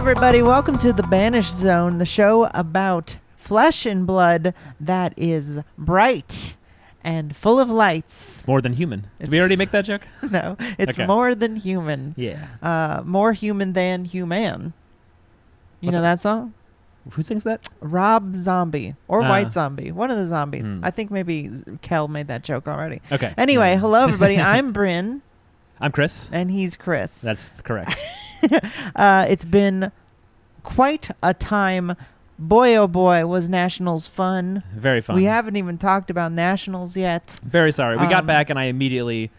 everybody. Welcome to The Banished Zone, the show about flesh and blood that is bright and full of lights. More than human. Did we already make that joke? No, it's Okay. more than human. Yeah. More human than human. You What's know it- that song? Who sings that? Rob Zombie or Ah. White Zombie, one of the zombies. Hmm. I think maybe Kel made that joke already. Okay. Anyway, hello everybody. I'm Bryn I'm Chris. and he's Chris. That's correct. It's been quite a time. Boy, oh boy, was Nationals fun. Very fun. We haven't even talked about Nationals yet. Very sorry. We got Um, back and I immediately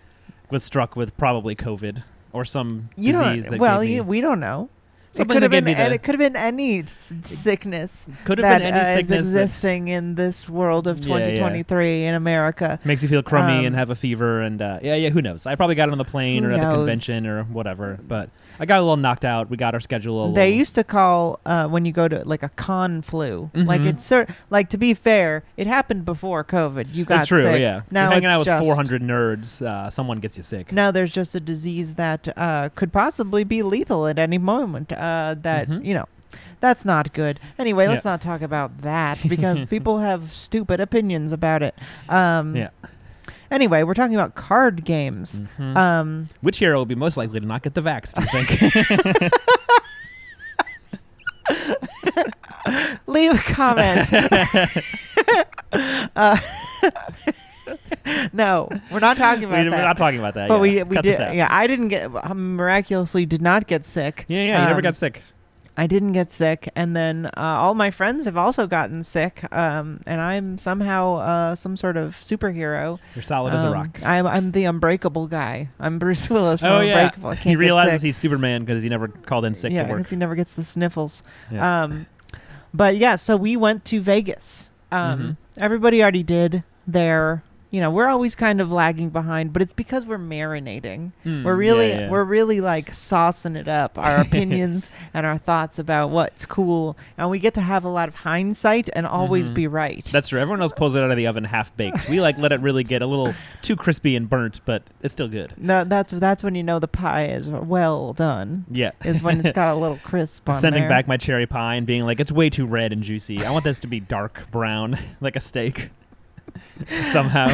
was struck with probably COVID or some You disease don't. that Well, gave me, we don't know. It something could that have gave been. me the, It could have been any sickness could have that been any is sickness that existing in this world of Yeah, yeah. 2023 in America. makes you feel crummy and Um, have a fever and yeah, who knows? I probably got it on the plane Who or at the knows? convention or whatever, but I got a little knocked out. We got our schedule a little. They used to call when you go to like a con flu. Like Mhm. it's like, to be fair, it happened before COVID. You got That's true. sick. Yeah. Now You're hanging it's out with just 400 nerds. Someone gets you sick. Now there's just a disease that could possibly be lethal at any moment. That Mhm. that's not good. Anyway, let's Yeah. not talk about that because people have stupid opinions about it. Yeah. Anyway, we're talking about card games. Mhm. Which hero will be most likely to not get the vax, do you think? Leave a comment. No, we're not talking about We're that. not talking about that. But yeah. we Cut this did. out. Yeah, I didn't get miraculously did not get sick. Yeah, you never Um, got sick. I didn't get sick, and then all my friends have also gotten sick, and I'm somehow some sort of superhero. You're solid as a rock. I'm the unbreakable guy. I'm Bruce Willis from Oh yeah, Unbreakable. I can't he get realizes sick. he's Superman because he never called in sick Yeah, to work. because he never gets the sniffles. Yeah. But yeah, so we went to Vegas. Everybody already did their. We're always kind of lagging behind, but it's because we're marinating. We're really like saucing it up, our opinions and our thoughts about what's cool, and we get to have a lot of hindsight and always be right. That's true. Everyone else pulls it out of the oven half baked. We let it really get a little too crispy and burnt, but it's still good. No, that's when you know the pie is well done. Yeah. Is when it's got a little crisp on Sending there. back my cherry pie and being like, it's way too red and juicy. I want this to be dark brown, like a steak. Somehow.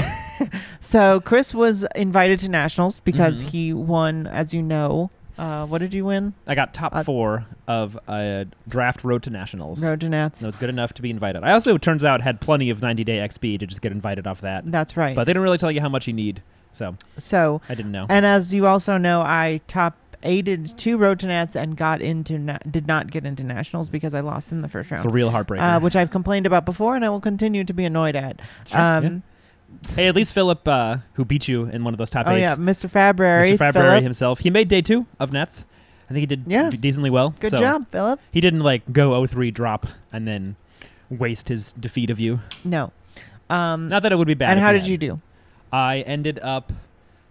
So Chris was invited to Nationals because Mhm. he won, as you know. What did you win? I got top 4 of a draft Road to Nationals. Road to Nats. That was good enough to be invited. I also, it turns out, had plenty of 90-day XP to just get invited off that. That's right. But they don't really tell you how much you need, so So, I didn't know. and as you also know, I top aided 2 Road to Nats and did not get into Nationals because I lost in the first round. It's a real heartbreaker. Which I've complained about before, and I will continue to be annoyed at. Sure, yeah. Hey, at least Philip, who beat you in one of those top Oh 8s. yeah, Mr. Fabry. Mr. Fabry Phillip. himself. He made day 2 of Nets. I think he did Yeah. decently well. Good so job, Philip. He didn't like go 0-3 drop and then waste his defeat of you. No. Not that it would be bad. And if how he did had. you do? I ended up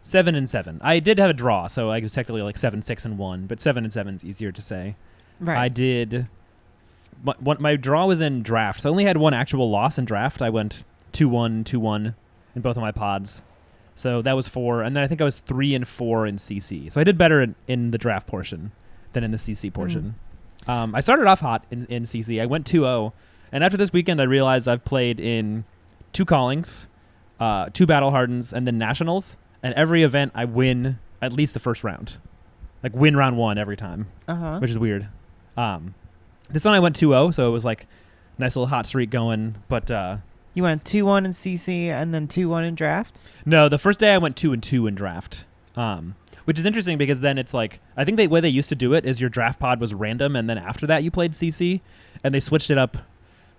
7-7. I did have a draw, so I was technically like 7-6-1, but 7-7 is easier to say. Right. I did. My draw was in draft, so I only had one actual loss in draft. I went 2-1, 2-1 in both of my pods. So that was 4, and then I think I was 3-4 in CC. So I did better in the draft portion than in the CC portion. I started off hot in CC. I went 2-0, and after this weekend, I realized I've played in 2 callings, 2 battle hardens, and then nationals. And every event, I win at least the first round, like win round 1 every time, which is weird. This one I went 2-0, so it was like nice little hot streak going, but. You went 2-1 in CC and then 2-1 in draft? No, the first day I went 2-2 in draft, which is interesting because then it's like, I think the way they used to do it is your draft pod was random, and then after that you played CC, and they switched it up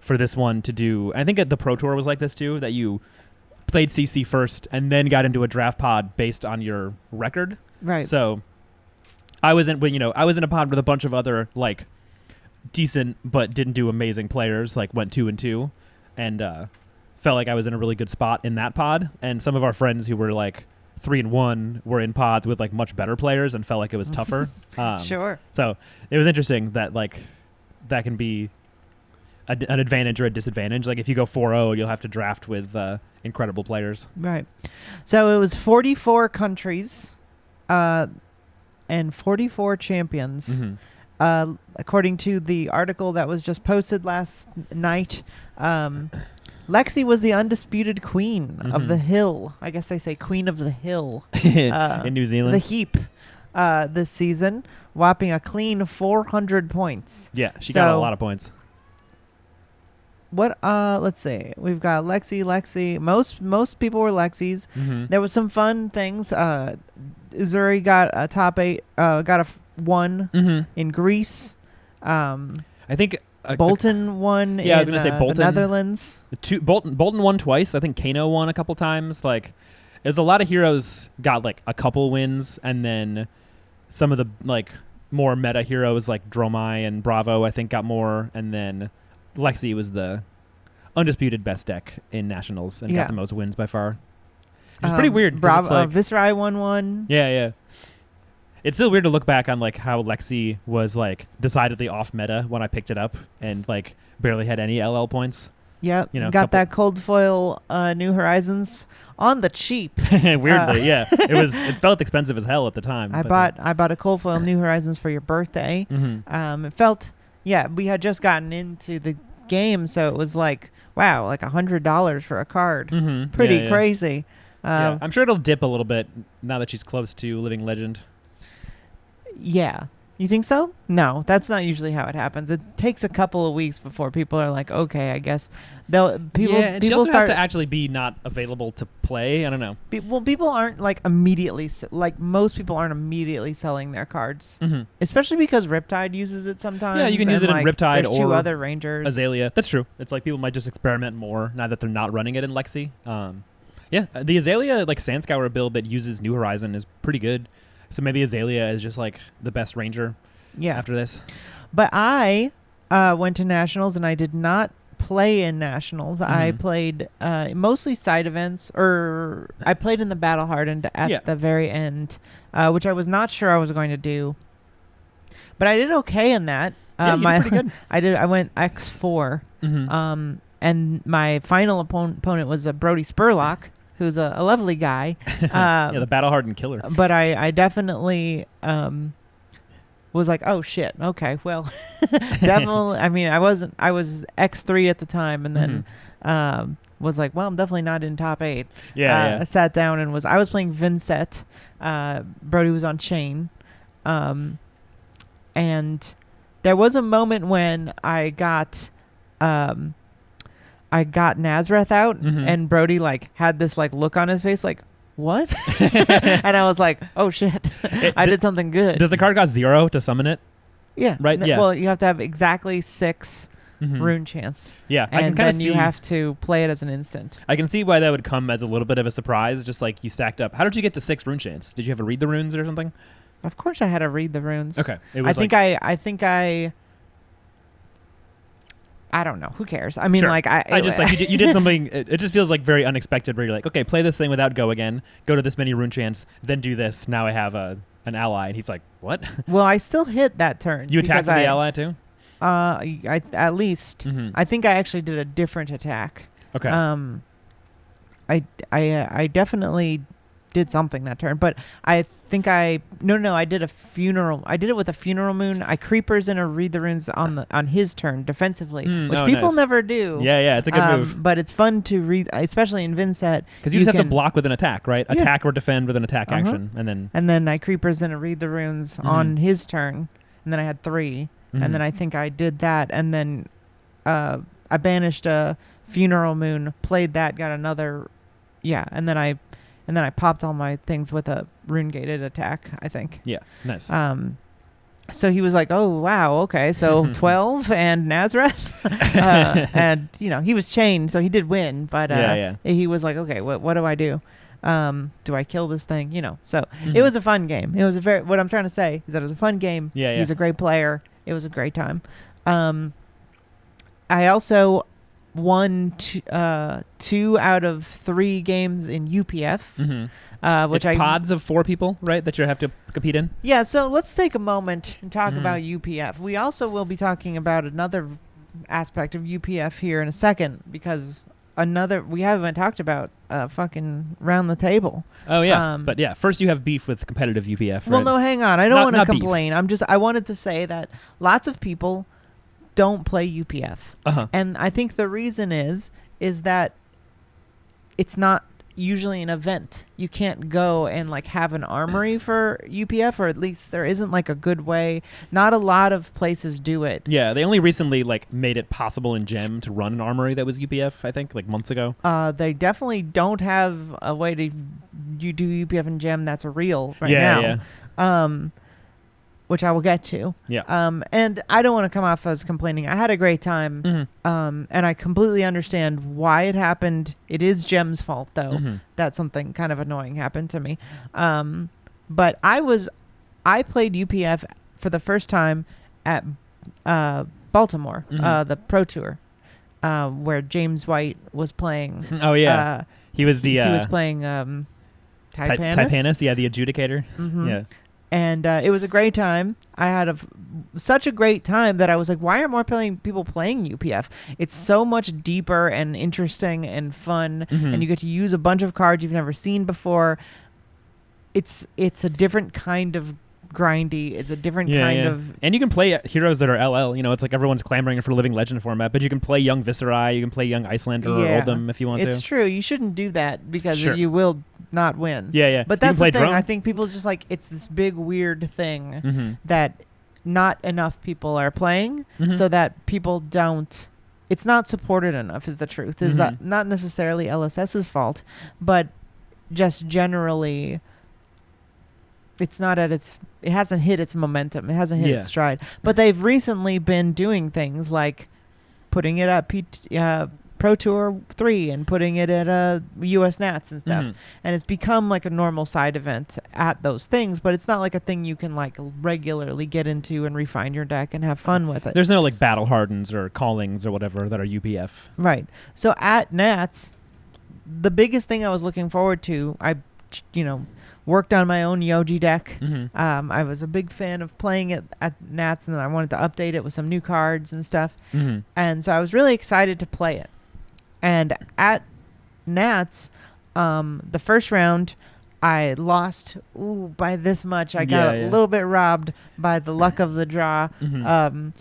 for this one to do, I think the Pro Tour was like this too, that you played CC first and then got into a draft pod based on your record. Right. So I was in a pod with a bunch of other like decent but didn't do amazing players, like went 2-2 and felt like I was in a really good spot in that pod, and some of our friends who were like 3-1 were in pods with like much better players and felt like it was tougher. Sure. So it was interesting that like that can be an advantage or a disadvantage. Like if you go 4-0, you'll have to draft with incredible players. Right. So it was 44 countries and 44 champions. Mm-hmm. according to the article that was just posted last night, Lexi was the undisputed queen of the hill. I guess they say queen of the hill. In New Zealand. The heap this season, whopping a clean 400 points. Yeah, she got a lot of points. Let's see. We've got Lexi. Most people were Lexis. There was some fun things. Uzuri got a top 8, got a 1 in Greece. I think Bolton won in I was gonna say Bolton, the Netherlands. Bolton won twice. I think Kano won a couple times. Like, there's a lot of heroes got like a couple wins, and then some of the like more meta heroes like Dromai and Bravo I think got more, and then Lexi was the undisputed best deck in Nationals and got the most wins by far. It's pretty weird. Bravo, like, Viserai won 1. Yeah. It's still weird to look back on like how Lexi was like decidedly off meta when I picked it up and like barely had any LL points. Yep. Got that cold foil New Horizons on the cheap. Weirdly, yeah. It felt expensive as hell at the time. I bought a cold foil New Horizons for your birthday. It felt we had just gotten into the game, so it was like, wow, like $100 for a card. Pretty crazy. I'm sure it'll dip a little bit now that she's close to Living Legend. Yeah. You think so? No, that's not usually how it happens. It takes a couple of weeks before people are like, okay, I guess people she also has to actually be not available to play. I don't know. People aren't like immediately most people aren't immediately selling their cards, especially because Riptide uses it sometimes. Yeah, you can use it in Riptide or 2 other Rangers. Azalea. That's true. It's like people might just experiment more now that they're not running it in Lexi. The Azalea like Sandscour build that uses New Horizon is pretty good. So maybe Azalea is just like the best Ranger after this. But I went to Nationals and I did not play in Nationals. I played mostly side events, or I played in the Battle Hardened at the very end, which I was not sure I was going to do. But I did okay in that. You did pretty good. I went X4. And my final opponent was a Brody Spurlock, who's a lovely guy. The Battle Hardened killer. But I definitely was like, oh shit, okay, well, definitely. I mean, I was X3 at the time, and then was like, well, I'm definitely not in top 8. I sat down and I was playing Vincent. Brody was on Chain, and there was a moment when I got Nazareth out, and Brody like had this like look on his face like, what? And I was like, oh shit, I did something good. Does the card got 0 to summon it? Yeah. Right? Yeah. Well, you have to have exactly 6 rune chance. Yeah. And then you have to play it as an instant. I can see why that would come as a little bit of a surprise, just like you stacked up. How did you get to 6 rune chance? Did you have to read the runes or something? Of course I had to read the runes. Okay. It was I don't know. Who cares? I mean, like I just like you did something. It just feels like very unexpected. Where you're like, okay, play this thing without go again. Go to this many rune chance, then do this. Now I have an ally, and he's like, what? Well, I still hit that turn. You attacked the ally too? I at least. I think I actually did a different attack. Okay. I definitely did something that turn, but I think I did a funeral. I did it with a funeral moon. I creepers in a read the runes on his turn defensively, which people never do. Yeah, it's a good move. But it's fun to read, especially in Vincent, because you just have to block with an attack, right? Yeah. Attack or defend with an attack action, and then I creepers in a read the runes on his turn, and then I had 3, and then I think I did that, and then I banished a funeral moon, played that, got another, and then I popped all my things with a rune-gated attack, I think. Yeah, nice. So he was like, oh, wow, okay, so 12 and Nazareth? And, he was chained, so he did win, but he was like, okay, what do I do? Do I kill this thing? So it was a fun game. It was what I'm trying to say is that it was a fun game. Yeah. He's a great player. It was a great time. I also won 2 out of 3 games in UPF, which it's pods of 4 people, right, that you have to compete in? Yeah, so let's take a moment and talk about UPF. We also will be talking about another aspect of UPF here in a second, because we haven't talked about fucking round the table. Oh yeah, but yeah, first you have beef with competitive UPF. Well, right? no, hang on. I don't want to Not beef. complain. I wanted to say that lots of people don't play UPF, and I think the reason is that it's not usually an event. You can't go and like have an armory for UPF, or at least there isn't like a good way. Not a lot of places do it. Yeah, they only recently like made it possible in Gem to run an armory that was UPF, I think, like months ago. They definitely don't have a way to you do UPF and Gem that's real right Yeah. now. Which I will get to. Yeah. And I don't want to come off as complaining. I had a great time. And I completely understand why it happened. It is Gem's fault, though, that something kind of annoying happened to me. But I played UPF for the first time at Baltimore, the Pro Tour, where James White was playing. Oh, yeah. He was the... he was playing Taipanis, yeah, the adjudicator. Yeah. And it was a great time. I had such a great time that I was like, why aren't more people playing UPF? It's so much deeper and interesting and fun, and you get to use a bunch of cards you've never seen before. It's a different kind of grindy. It's a different kind of... And you can play heroes that are LL. You know, it's like everyone's clamoring for Living Legend format, but you can play young Viserai, you can play young Icelander or Oldham if you want to. It's true. You shouldn't do that because you will not win. Yeah. But that's the thing. I think people just like, it's this big weird thing that not enough people are playing, so that people don't... It's not supported enough is the truth. Is that not necessarily LSS's fault, but just generally... It's not at its... It hasn't hit its momentum. It hasn't hit its stride. But they've recently been doing things like putting it at Pro Tour 3 and putting it at US Nats and stuff. And it's become like a normal side event at those things, but it's not like a thing you can like regularly get into and refine your deck and have fun with it. There's no like Battle Hardens or Callings or whatever that are UPF. Right. So at Nats, the biggest thing I was looking forward to, I worked on my own Yoji deck. I was a big fan of playing it at Nats, and I wanted to update it with some new cards and stuff. And so I was really excited to play it. And at Nats, the first round, I lost by this much. I got a little bit robbed by the luck of the draw. So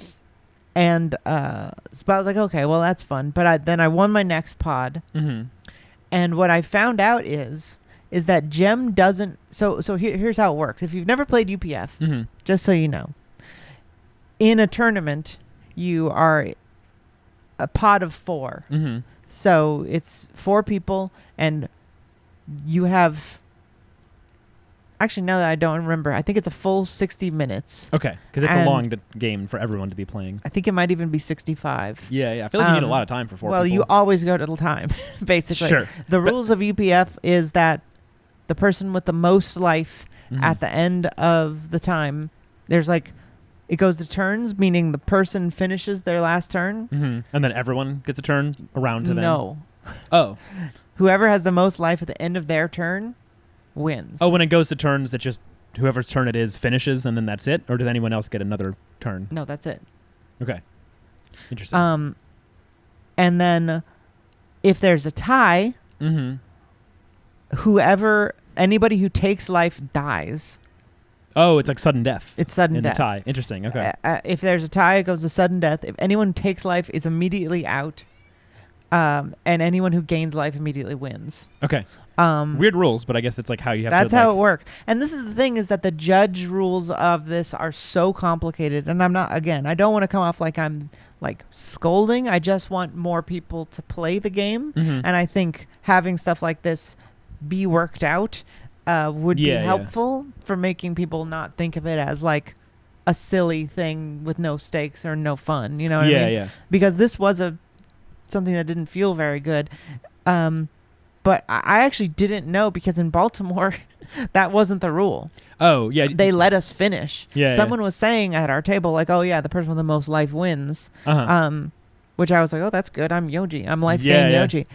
I was like, okay, well, that's fun. But then I won my next pod. And what I found out is that Gem doesn't... So here's how it works. If you've never played UPF, just so you know, in a tournament, you are a pod of 4. So it's 4 people, and you have... Actually, now that I don't remember, I think it's a full 60 minutes. Okay, because it's a long game for everyone to be playing. I think it might even be 65. Yeah. I feel like you need a lot of time for 4 people. Well, you always go to the time, basically. Sure. The rules of UPF is that the person with the most life at the end of the time, there's like, it goes to turns, meaning the person finishes their last turn. And then everyone gets a turn around to them? No. Oh. Whoever has the most life at the end of their turn wins. Oh, when it goes to turns, that just whoever's turn it is finishes, and then that's it? Or does anyone else get another turn? No, that's it. Okay. Interesting. And then if there's a tie, anybody who takes life dies. Oh, it's like sudden death. It's sudden death. A tie. Interesting. Okay. If there's a tie, it goes to sudden death. If anyone takes life, is immediately out. And anyone who gains life immediately wins. Okay. Weird rules, but I guess it's like how you have to... That's how it works. And this is the thing, is that the judge rules of this are so complicated. And I don't want to come off like I'm like scolding. I just want more people to play the game. And I think having stuff like this be worked out would be helpful for making people not think of it as like a silly thing with no stakes or no fun. You know what I mean? Yeah. Because this was something that didn't feel very good. But I actually didn't know, because in Baltimore, that wasn't the rule. Oh, yeah. They let us finish. Yeah. Someone was saying at our table, like, oh, yeah, the person with the most life wins. which I was like, oh, that's good. I'm Yoji. I'm life game Yoji.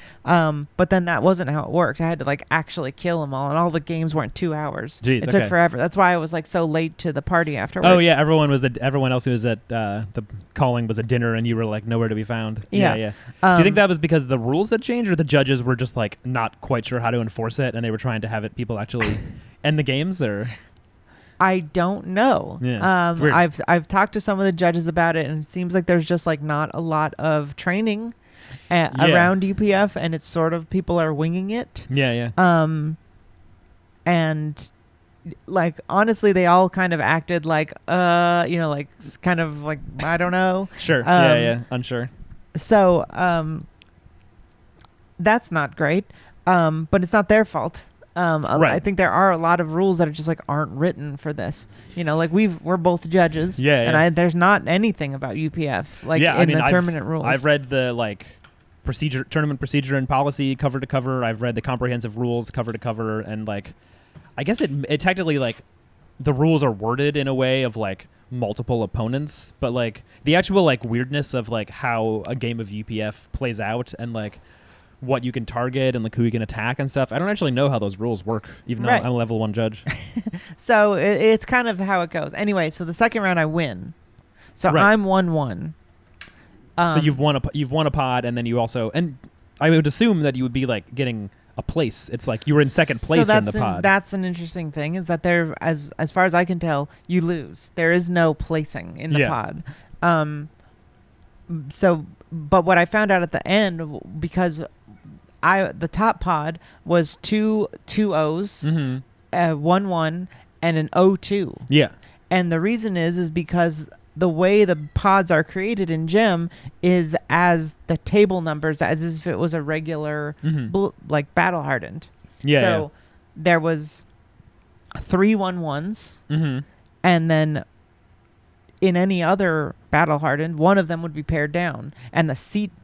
But then that wasn't how it worked. I had to like actually kill them all, and all the games weren't 2 hours. Jeez, it took forever. That's why I was like so late to the party afterwards. Oh yeah, everyone else who was at the calling was at dinner, and you were like nowhere to be found. Yeah. Do you think that was because the rules had changed, or the judges were just like not quite sure how to enforce it, and they were trying to have people actually end the games, or? I don't know. Yeah, it's weird. I've talked to some of the judges about it, and it seems like there's just like not a lot of training around UPF, and it's sort of people are winging it. Yeah. And like honestly, they all kind of acted like like kind of like I don't know. Sure. Unsure. So that's not great. But it's not their fault. Right. I think there are a lot of rules that are just like aren't written for this. Like we're both judges. And there's not anything about UPF the tournament rules. I've read the like tournament procedure and policy cover to cover. I've read the comprehensive rules cover to cover, and like I guess it technically like the rules are worded in a way of like multiple opponents, but like the actual like weirdness of like how a game of UPF plays out and like what you can target and like who you can attack and stuff. I don't actually know how those rules work, even though I'm a level 1 judge. So it's kind of how it goes. Anyway, so the second round I win. So I'm 1-1. So you've won a pod, and then you also, and I would assume that you would be like getting a place. It's like you were in second place in the pod. That's an interesting thing, is that there, as far as I can tell, you lose. There is no placing in the pod. But what I found out at the end, because the top pod was two O's, 1-1, and an 0-2. Yeah. And the reason is because the way the pods are created in Gem is as the table numbers, as if it was a regular, like battle hardened. Yeah. So there was 3 1-1s, and then in any other battle hardened, one of them would be paired down, and the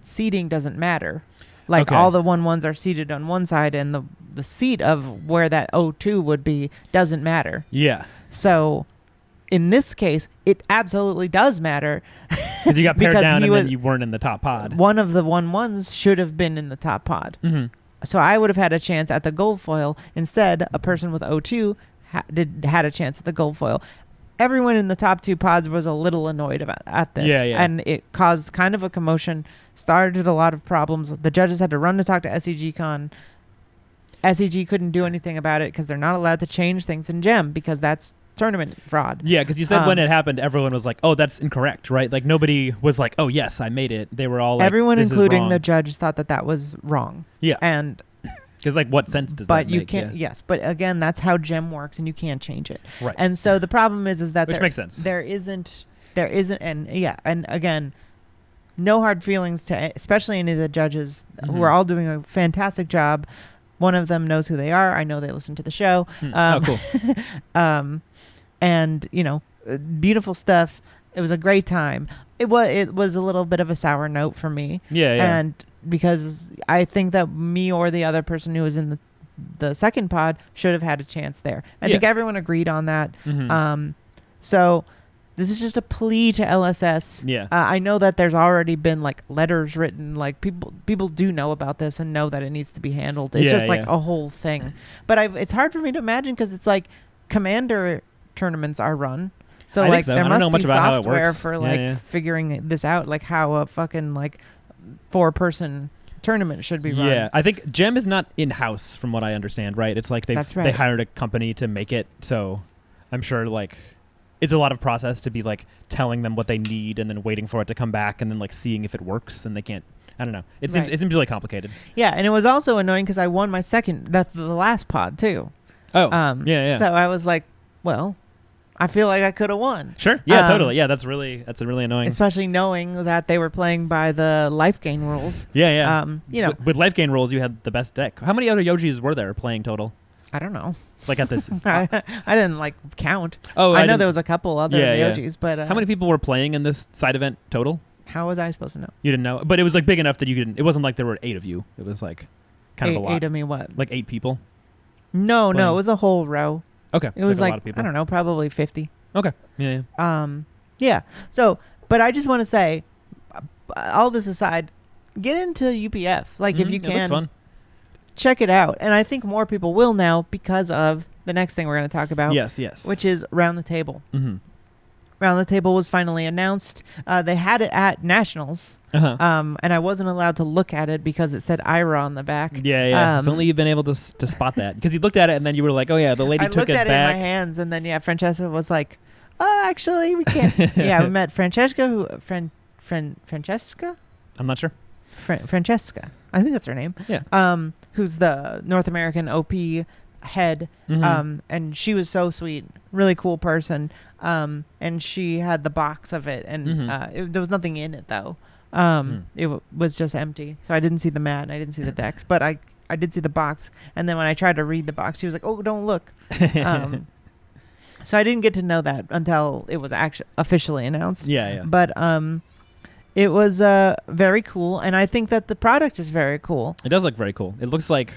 seating doesn't matter. Like all the 1-1s are seated on one side, and the seat of where that 0-2 would be doesn't matter. Yeah. So in this case, it absolutely does matter. Because you got paired down and then you weren't in the top pod. One of the 1-1s should have been in the top pod. So I would have had a chance at the gold foil. Instead, a person with 0-2 had a chance at the gold foil. Everyone in the top 2 pods was a little annoyed at this. Yeah. And it caused kind of a commotion, started a lot of problems. The judges had to run to talk to SEGCon. SEG couldn't do anything about it because they're not allowed to change things in Gem because that's tournament fraud. Yeah, because you said when it happened, everyone was like, oh, that's incorrect, right? Like nobody was like, oh, yes, I made it. They were all like, everyone, this including the judges, thought that was wrong. Yeah. And because like what sense does that make? But you can't. Yeah. Yes, but again, that's how Gem works, and you can't change it. Right. And so the problem is that which makes sense. There isn't, and again, no hard feelings to especially any of the judges who are all doing a fantastic job. One of them knows who they are. I know they listen to the show. Cool. And beautiful stuff. It was a great time. It was a little bit of a sour note for me. Yeah. And because I think that me or the other person who was in the second pod should have had a chance there. I think everyone agreed on that. So this is just a plea to LSS. Yeah. I know that there's already been like letters written, like people do know about this and know that it needs to be handled. It's just like a whole thing. But it's hard for me to imagine because it's like Commander tournaments are run. So like there must be software for like figuring this out, like how a fucking like 4-person tournament should be run. Yeah, I think Gem is not in-house from what I understand, right? It's like they hired a company to make it, so I'm sure like it's a lot of process to be like telling them what they need and then waiting for it to come back and then like seeing if it works, and they can't. I don't know. It seems really complicated. Yeah, and it was also annoying because I won my the last pod too. Oh, yeah. So I was like, well, I feel like I could have won. Sure. Yeah, totally. Yeah, that's really annoying. Especially knowing that they were playing by the life gain rules. Yeah. With life gain rules, you had the best deck. How many other Yojis were there playing total? I don't know. Like at this, I didn't like count. Oh, I know there was a couple other Yojis, but how many people were playing in this side event total? How was I supposed to know? You didn't know, but it was like big enough that you couldn't. It wasn't like there were 8 of you. It was like kind of a lot. 8 of me, what? Like 8 people. No, it was a whole row. Okay, it was like like a lot of people. I don't know, probably 50. Okay. Yeah. Yeah. So, but I just want to say, all this aside, get into UPF. Like, if you It looks can, fun. check it out. And I think more people will now because of the next thing we're going to talk about. Yes. Which is Round the Table. Mm-hmm. Round the Table was finally announced. They had it at Nationals. Uh-huh. And I wasn't allowed to look at it because it said Ira on the back. Yeah. If only you'd been able to spot that, because you looked at it and then you were like, oh yeah, the lady I took looked it at back. it in my hands, and then Francesca was like, "Oh, actually, we can't." Yeah, we met Francesca, Francesca, I'm not sure. Francesca. I think that's her name. Yeah. Who's the North American OP head. Mhm. And she was so sweet, really cool person. And she had the box of it, and there was nothing in it though. It was just empty, so I didn't see the mat and I didn't see the decks, but I did see the box. And then when I tried to read the box, she was like, "Oh, don't look." So I didn't get to know that until it was actually officially announced. Yeah. But it was very cool, and I think that the product is very cool. It does look very cool. It looks like,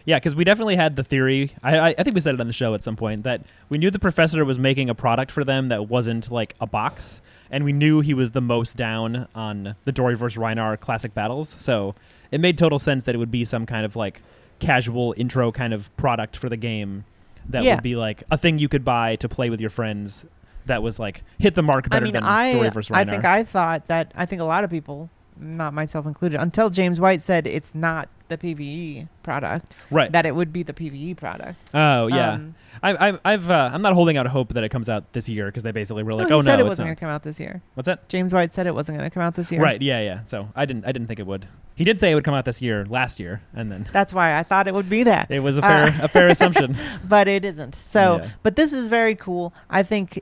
yeah, because we definitely had the theory. I think we said it on the show at some point that we knew the professor was making a product for them that wasn't like a box, and we knew he was the most down on the Dory vs. Rhinar classic battles. So it made total sense that it would be some kind of like casual intro kind of product for the game that would be like a thing you could buy to play with your friends. That was like hit the mark better than Dory vs. Rhinar. I think a lot of people, not myself included, until James White said it's not the PvE product, right? That it would be the PvE product. Oh yeah, I'm not holding out hope that it comes out this year, because they basically were like, he said no, it wasn't going to come out this year. What's that? James White said it wasn't going to come out this year. Right. Yeah. So I didn't think it would. He did say it would come out this year, last year, and then that's why I thought it would be that. It was a fair assumption, but it isn't. So, yeah. But this is very cool. I think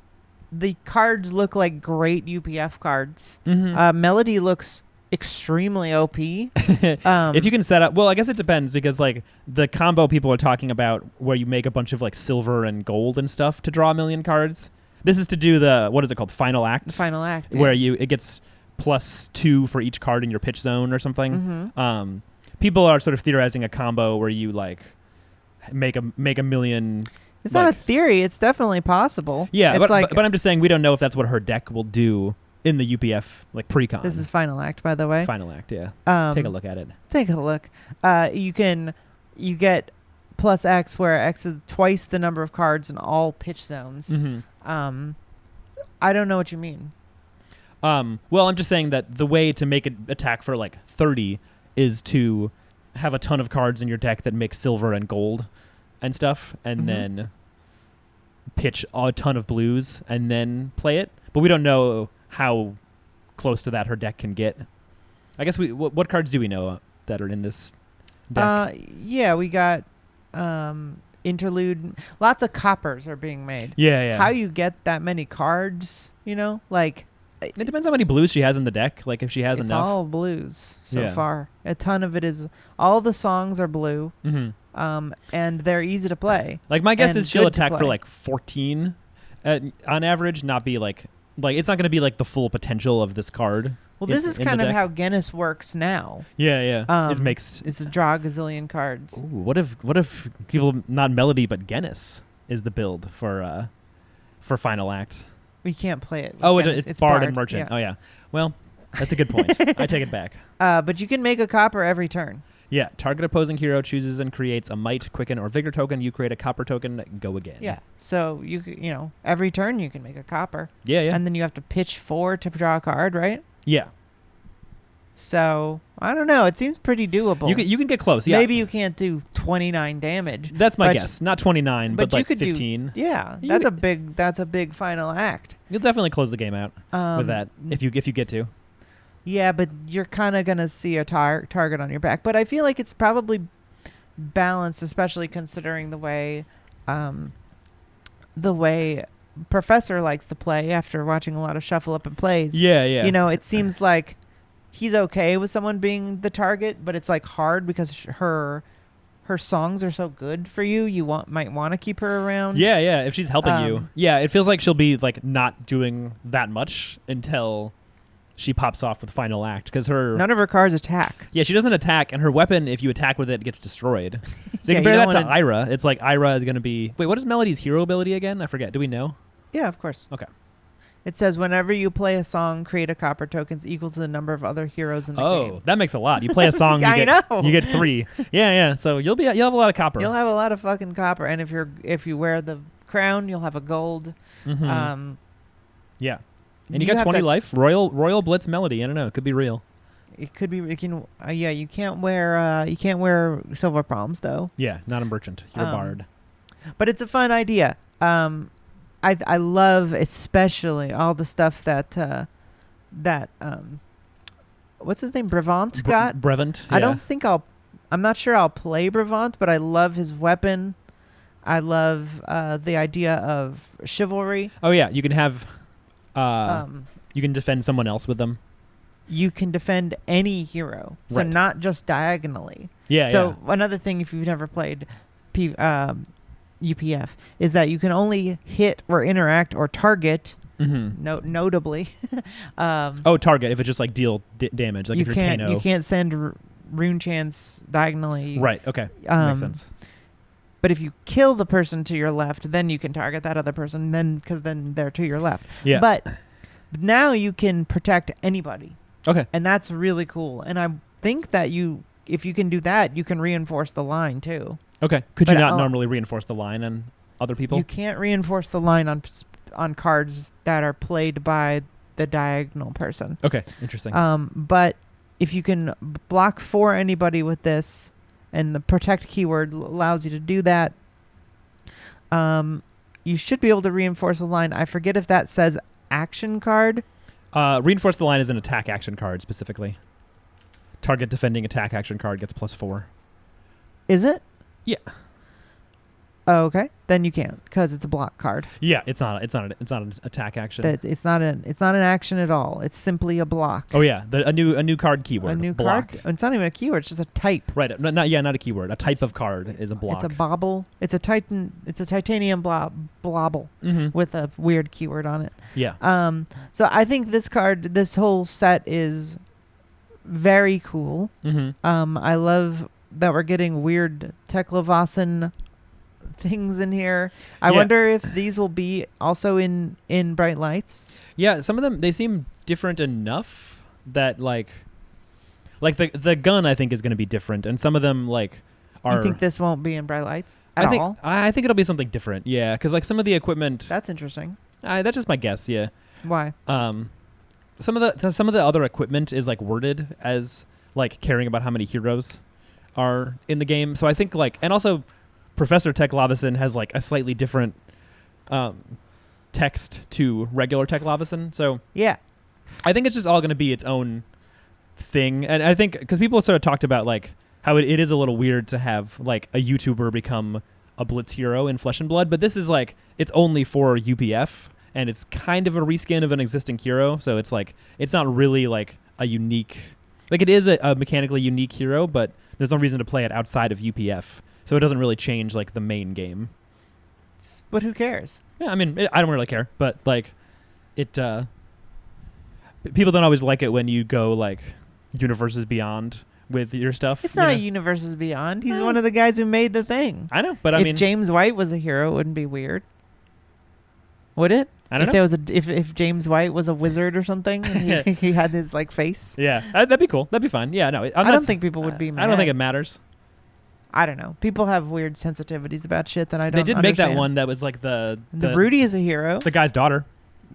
the cards look like great UPF cards. Melody looks extremely OP. If you can set up, well, I guess it depends, because like the combo people are talking about where you make a bunch of like silver and gold and stuff to draw a million cards. This is to do the, what is it called, final act? The final act, where it gets +2 for each card in your pitch zone or something. People are sort of theorizing a combo where you like make a million. It's not a theory. It's definitely possible. Yeah, it's but I'm just saying we don't know if that's what her deck will do in the UPF like pre-con. This is final act, by the way. Final act, yeah. Take a look at it. Take a look. You get +X, where X is twice the number of cards in all pitch zones. I don't know what you mean. Well, I'm just saying that the way to make an attack for like 30 is to have a ton of cards in your deck that make silver and gold and stuff, and then pitch a ton of blues and then play it. But we don't know how close to that her deck can get. I guess what cards do we know that are in this deck? Yeah, we got interlude. Lots of coppers are being made. Yeah. How you get that many cards, like... It depends how many blues she has in the deck. Like if she has it's enough. It's all blues so far. A ton of it is... All the songs are blue. And they're easy to play. Like my guess is she'll attack for like 14 on average, not be like it's not going to be like the full potential of this card. Well, this is kind of how Guinness works now. Yeah. It makes... It's a draw a gazillion cards. Ooh, what if people, not Melody, but Guinness is the build for Final Act? We can't play it. It's Bard and Merchant. Yeah. Oh, yeah. Well, that's a good point. I take it back. But you can make a copper every turn. Yeah. Target opposing hero chooses and creates a Might, Quicken, or Vigor token. You create a copper token. Go again. Yeah. So, every turn you can make a copper. Yeah. And then you have to pitch 4 to draw a card, right? Yeah. So, I don't know. It seems pretty doable. You can get close, yeah. Maybe you can't do 29 damage. That's my guess. Not 29, but like 15. That's a big final act. You'll definitely close the game out with that if you get to. Yeah, but you're kind of going to see a target on your back. But I feel like it's probably balanced, especially considering the way Professor likes to play after watching a lot of Shuffle Up and Plays. Yeah. It seems like he's okay with someone being the target, but it's like hard because her songs are so good for you. You might want to keep her around. Yeah. If she's helping you, it feels like she'll be like not doing that much until she pops off with Final Act, because none of her cards attack. Yeah, she doesn't attack, and her weapon, if you attack with it, gets destroyed. So you compare that to Ira. It's like Ira is going to be... Wait, what is Melody's hero ability again? I forget. Do we know? Yeah, of course. Okay. It says whenever you play a song, create a copper tokens equal to the number of other heroes in the game. Oh, that makes a lot. You play a song, you get 3. Yeah. So you'll have a lot of copper. You'll have a lot of fucking copper, and if you wear the crown, you'll have a gold. Mm-hmm. Yeah, and you got 20 life. Royal Blitz Melody. I don't know. It could be real. It could be. You can't wear silver palms though. Yeah, not a merchant. You're a bard. But it's a fun idea. I love especially all the stuff that what's his name, Brevant got. Brevant. Yeah. I'm not sure I'll play Brevant, but I love his weapon. I love the idea of chivalry. Oh yeah, you can have you can defend someone else with them. You can defend any hero, so not just diagonally. Yeah. So another thing, if you've never played UPF, is that you can only hit or interact or target. Notably. Target if it just like deal damage, like if you're Kano. You can't send rune chants diagonally. Right. Okay. Makes sense. But if you kill the person to your left, then you can target that other person. Because then they're to your left. Yeah. But now you can protect anybody. Okay. And that's really cool. And I think that if you can do that, you can reinforce the line too. Okay. Could you not normally reinforce the line on other people? You can't reinforce the line on cards that are played by the diagonal person. Okay. Interesting. But if you can block for anybody with this, and the protect keyword allows you to do that, you should be able to reinforce the line. I forget if that says action card. Reinforce the line is an attack action card specifically. Target defending attack action card gets +4. Is it? Yeah. Oh, okay. Then you can't, because it's a block card. Yeah, it's not an attack action. It's not an action at all. It's simply a block. Oh yeah, a new card keyword. A new block. card. It's not even a keyword. It's just a type. Right. Not a keyword. A type of card is a block. It's a bobble. It's a titanium blobble with a weird keyword on it. Yeah. So I think this whole set is very cool. I love that we're getting weird Teklevasen things in here. I wonder if these will be also in Bright Lights. Yeah, some of them, they seem different enough that like the gun I think is going to be different, and some of them are. You think this won't be in Bright Lights I think it'll be something different. Yeah, because like some of the equipment. That's interesting. That's just my guess. Yeah. Why? Some of the other equipment is like worded as like caring about how many heroes are in the game. So I think and also Professor Teklevasen has like a slightly different text to regular Teklevasen. So yeah, I think it's just all going to be its own thing. And I think because people sort of talked about like how it is a little weird to have like a YouTuber become a Blitz hero in Flesh and Blood, but this is like it's only for UPF, and it's kind of a reskin of an existing hero. So it's like it's not really like a unique, like it is a mechanically unique hero, but there's no reason to play it outside of UPF. So it doesn't really change like the main game. But who cares? Yeah, I mean, I don't really care. But like, people don't always like it when you go like Universes Beyond with your stuff. It's not a Universes Beyond. He's one of the guys who made the thing. I know, but I mean, if James White was a hero, it wouldn't be weird, would it? I don't know. If James White was a wizard or something, and he had his like face. Yeah, that'd be cool. That'd be fun. Yeah, no, I don't think people would be mad. I don't think it matters. I don't know. People have weird sensitivities about shit that I don't They did understand. make that one that was like the Rudy is a hero. The guy's daughter,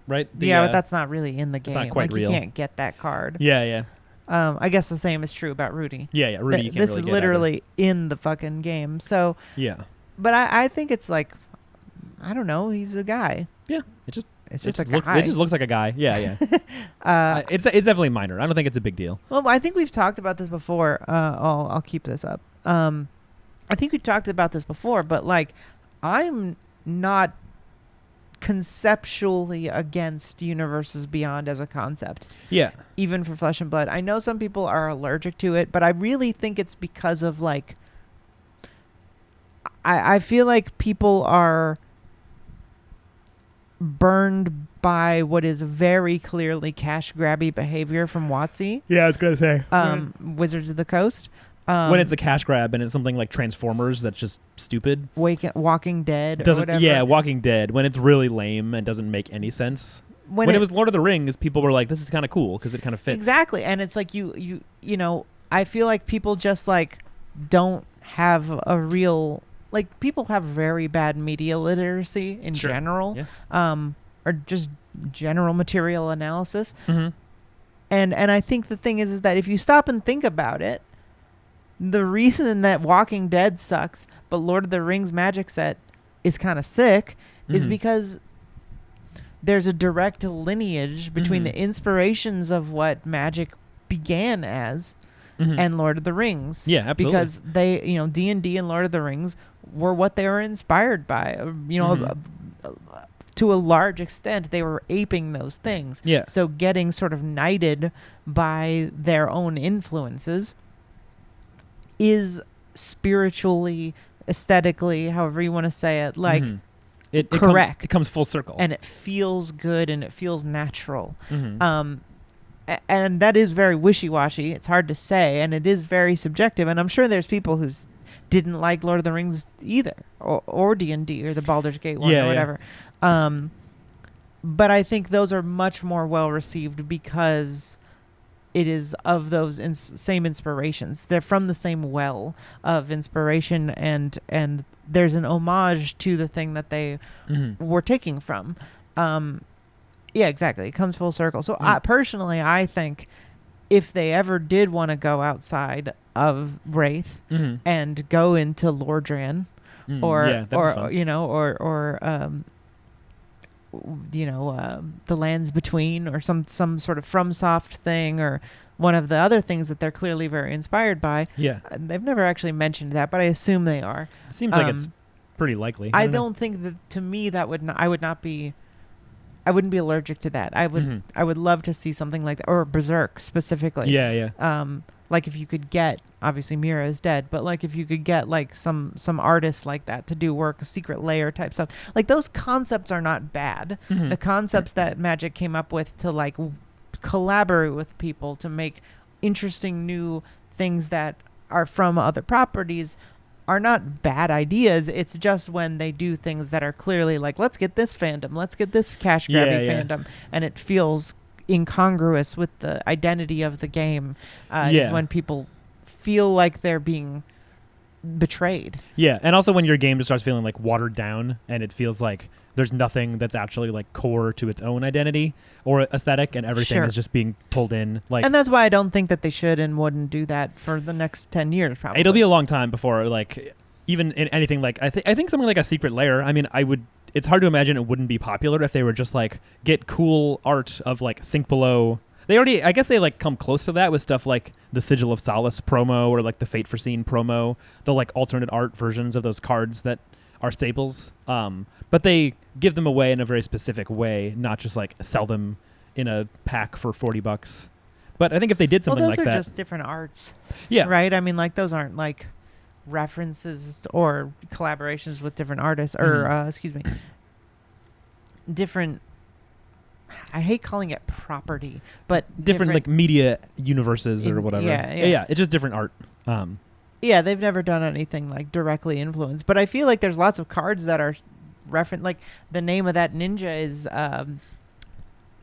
right? But that's not really in the game. It's not quite real. You can't get that card. Yeah. I guess the same is true about Rudy. Yeah. Rudy, you can't this really is get literally in the fucking game. So yeah. But I think it's like, I don't know. He's a guy. Yeah. It's just a guy. It just looks like a guy. Yeah. It's definitely minor. I don't think it's a big deal. Well, I think we've talked about this before. I'll keep this up. I think we talked about this before, but like, I'm not conceptually against Universes Beyond as a concept. Yeah. Even for Flesh and Blood. I know some people are allergic to it, but I really think it's because of like, I feel like people are burned by what is very clearly cash grabby behavior from WotC. Yeah, I was gonna say. Wizards of the Coast. When it's a cash grab and it's something like Transformers that's just stupid. Walking Dead Doesn't, or whatever. Yeah, Walking Dead. When it's really lame and doesn't make any sense. when it was Lord of the Rings, people were like, "This is kind of cool" because it kind of fits. Exactly, and it's like you know, I feel like people just like don't have a real like people have very bad media literacy in general, or just general material analysis. Mm-hmm. And I think the thing is that if you stop and think about it, the reason that Walking Dead sucks, but Lord of the Rings magic set is kind of sick, is because there's a direct lineage between the inspirations of what magic began as and Lord of the Rings. Yeah, absolutely. Because they, you know, D&D and Lord of the Rings were what they were inspired by. You know, to a large extent, they were aping those things. Yeah. So getting sort of knighted by their own influences is spiritually, aesthetically, however you want to say it, like correct. It comes full circle. And it feels good and it feels natural. Mm-hmm. And that is very wishy-washy. It's hard to say, and it is very subjective. And I'm sure there's people who didn't like Lord of the Rings either, or D&D, or the Baldur's Gate one, or whatever. But I think those are much more well-received because it is of those same inspirations. They're from the same well of inspiration, and there's an homage to the thing that they were taking from. Yeah, exactly. It comes full circle. So personally, I think if they ever did want to go outside of Wraith and go into Lordran, or the Lands Between, or some sort of FromSoft thing, or one of the other things that they're clearly very inspired by. Yeah, they've never actually mentioned that, but I assume they are. It seems like it's pretty likely. I don't think that, to me, that would not, I wouldn't be allergic to that. I would love to see something like that, or Berserk specifically. Yeah. Like if you could get, obviously Mira is dead, but like if you could get like some artists like that to do work, a Secret Lair type stuff. Like those concepts are not bad. The concepts that Magic came up with to like collaborate with people to make interesting new things that are from other properties are not bad ideas. It's just when they do things that are clearly like, let's get this fandom, let's get this cash grabby fandom, and it feels incongruous with the identity of the game, is when people feel like they're being betrayed. Yeah, and also when your game just starts feeling like watered down, and it feels like there's nothing that's actually like core to its own identity or aesthetic, and everything is just being pulled in. Like, and that's why I don't think that they should and wouldn't do that for the next 10 years. Probably it'll be a long time before like even in anything like I think something like a Secret Lair. I mean, it's hard to imagine it wouldn't be popular if they were just like get cool art of like Sink Below. I guess they like come close to that with stuff like the Sigil of Solace promo, or like the Fate Foreseen promo, the like alternate art versions of those cards that are staples. But they give them away in a very specific way, not just like sell them in a pack for $40. But I think if they did something like that, those are just different arts. Yeah. Right? I mean, like those aren't like references or collaborations with different artists, or different, I hate calling it property, but different like media universes or whatever. Yeah, it's just different art. Yeah, they've never done anything like directly influenced, but I feel like there's lots of cards that are reference, like the name of that ninja is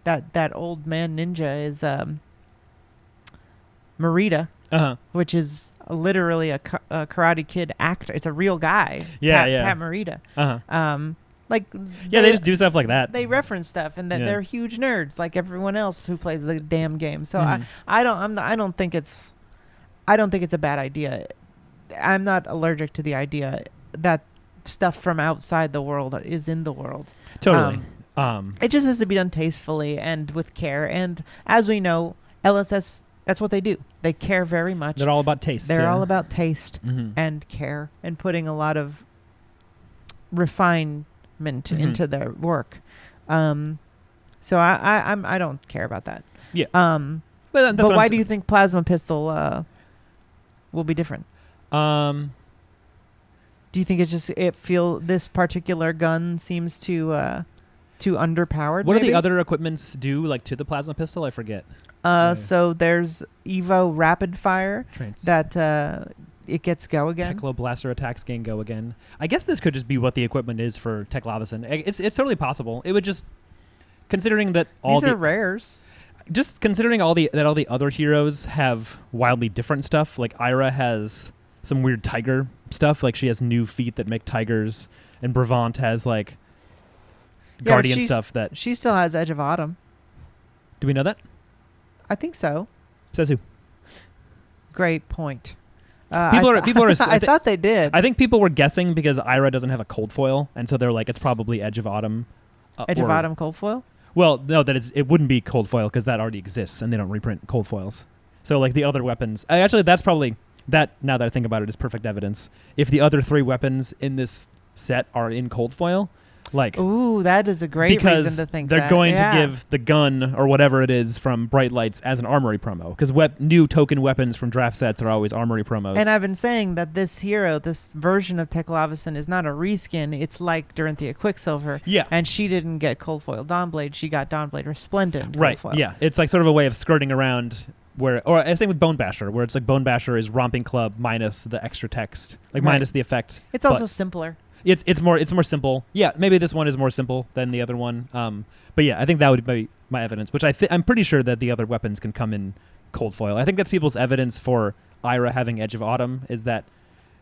that old man ninja is Merida, which is literally a Karate Kid actor. It's a real guy. Pat Morita. They just do stuff like that. They reference stuff, and they're huge nerds like everyone else who plays the damn game. So I don't think it's a bad idea. I'm not allergic to the idea that stuff from outside the world is in the world. Totally. It just has to be done tastefully and with care. And as we know, LSS, that's what they do. They care very much. They're all about taste. They're all about taste and care, and putting a lot of refinement into their work. So I don't care about that. Yeah. But why do you think Plasma Pistol will be different? Do you think it's just this particular gun seems too underpowered? What do the other equipments do, like to the Plasma Pistol? I forget. So there's Evo Rapid Fire that it gets Go Again. Teklo Blaster attacks gain Go Again. I guess this could just be what the equipment is for Teklavison. It's totally possible. It would just considering that These are rares. Just considering all the other heroes have wildly different stuff. Like Ira has some weird tiger stuff. Like she has new feet that make tigers, and Bravant has like guardian stuff that she still has Edge of Autumn. Do we know that? I think so. Says who? Great point. People are. I thought they did. I think people were guessing because Ira doesn't have a cold foil, and so they're like, it's probably Edge of Autumn. Edge of Autumn cold foil. Well, no, it wouldn't be cold foil because that already exists, and they don't reprint cold foils. So like the other weapons, actually, that's probably that. Now that I think about it, is perfect evidence. If the other 3 weapons in this set are in cold foil, like, ooh, that is a great reason to think they're going to give the gun or whatever it is from Bright Lights as an armory promo, because new token weapons from draft sets are always armory promos. And I've been saying that this hero, this version of Teklavison, is not a reskin. It's like Dorinthia Quicksilver. Yeah. And she didn't get cold foil Dawnblade. She got Dawnblade Resplendent. Right. Cold foil. Yeah. It's like sort of a way of skirting around or same with Bone Basher, where it's like Bone Basher is Romping Club minus the extra text, like minus the effect. It's also simpler. It's more simple. Yeah, maybe this one is more simple than the other one. But yeah, I think that would be my evidence, which I'm pretty sure that the other weapons can come in cold foil. I think that's people's evidence for Ira having Edge of Autumn is that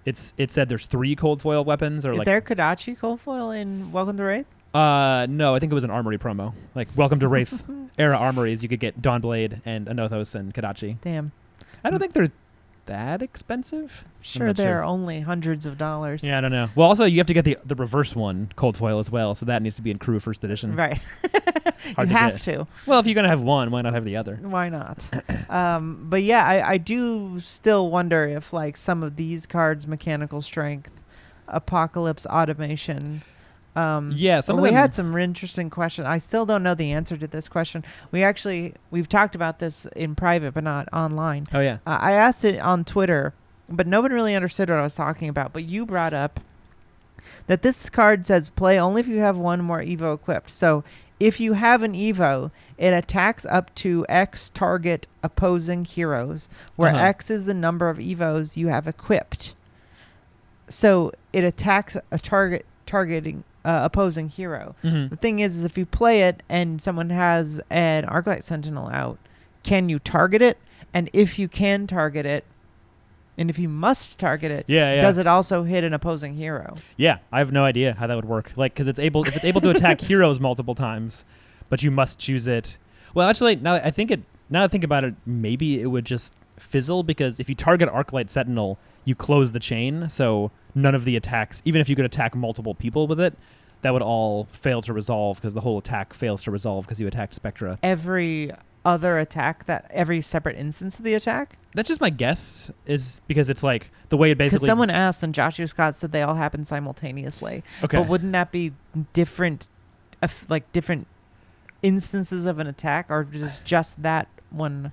it said there's 3 cold foil weapons. Or is there Kodachi cold foil in Welcome to Wraith? No, I think it was an armory promo. Like Welcome to Wraith era armories, you could get Dawnblade and Anothos and Kodachi. Damn. I don't think they're that expensive. Sure, they're only hundreds of dollars. Yeah, I don't know. Well, also you have to get the reverse one, cold foil as well, so that needs to be in Crew First Edition. Right. You have to. Well, if you're gonna have one, why not have the other? Why not? But yeah, I do still wonder if like some of these cards, Mechanical Strength, Apocalypse Automation. We had some interesting questions. I still don't know the answer to this question. We've talked about this in private, but not online. Oh yeah. I asked it on Twitter, but nobody really understood what I was talking about. But you brought up that this card says play only if you have 1 more Evo equipped. So if you have an Evo, it attacks up to X target opposing heroes, where X is the number of Evos you have equipped. So it attacks a targeting opposing hero. The thing is if you play it and someone has an Arclight Sentinel out, can you target it? And if you can target it, and if you must target it, does it also hit an opposing hero? Yeah, I have no idea how that would work. Like, because if it's able to attack heroes multiple times, but you must choose it. Well, actually, now I think about it, maybe it would just fizzle, because if you target Arclight Sentinel, you close the chain, so none of the attacks, even if you could attack multiple people with it, that would all fail to resolve, because the whole attack fails to resolve because you attacked Spectra. Every other attack, every separate instance of the attack? That's just my guess, is because it's like the way it basically... Because someone asked and Joshua Scott said they all happen simultaneously. Okay. But wouldn't that be different, different instances of an attack, or just that one?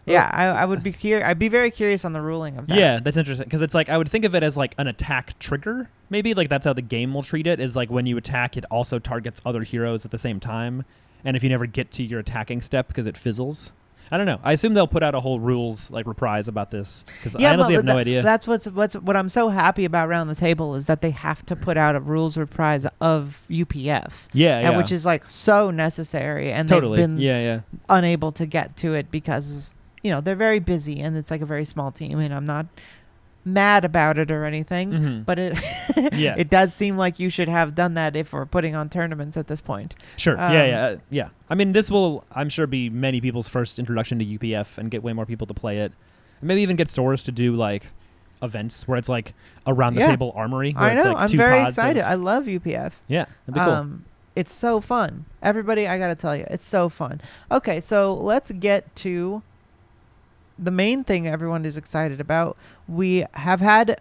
Yeah, I would be curious. I'd be very curious on the ruling of that. Yeah, that's interesting, because it's like I would think of it as like an attack trigger. Maybe like that's how the game will treat it. Is like when you attack, it also targets other heroes at the same time, and if you never get to your attacking step because it fizzles. I don't know. I assume they'll put out a whole rules like reprise about this, because I honestly have no idea. That's what I'm so happy about around the table is that they have to put out a rules reprise of UPF. Yeah, which is like so necessary, and totally. They've been unable to get to it because they're very busy and it's like a very small team, and I'm not mad about it or anything, but it it does seem like you should have done that if we're putting on tournaments at this point. Sure. Yeah. I mean, this will, I'm sure, be many people's first introduction to UPF and get way more people to play it. And maybe even get stores to do like events where it's like around the table armory. Where I know. It's like I'm very excited. I love UPF. Yeah. That'd be cool. It's so fun. Everybody, I got to tell you, it's so fun. Okay, so let's get to the main thing everyone is excited about. We have had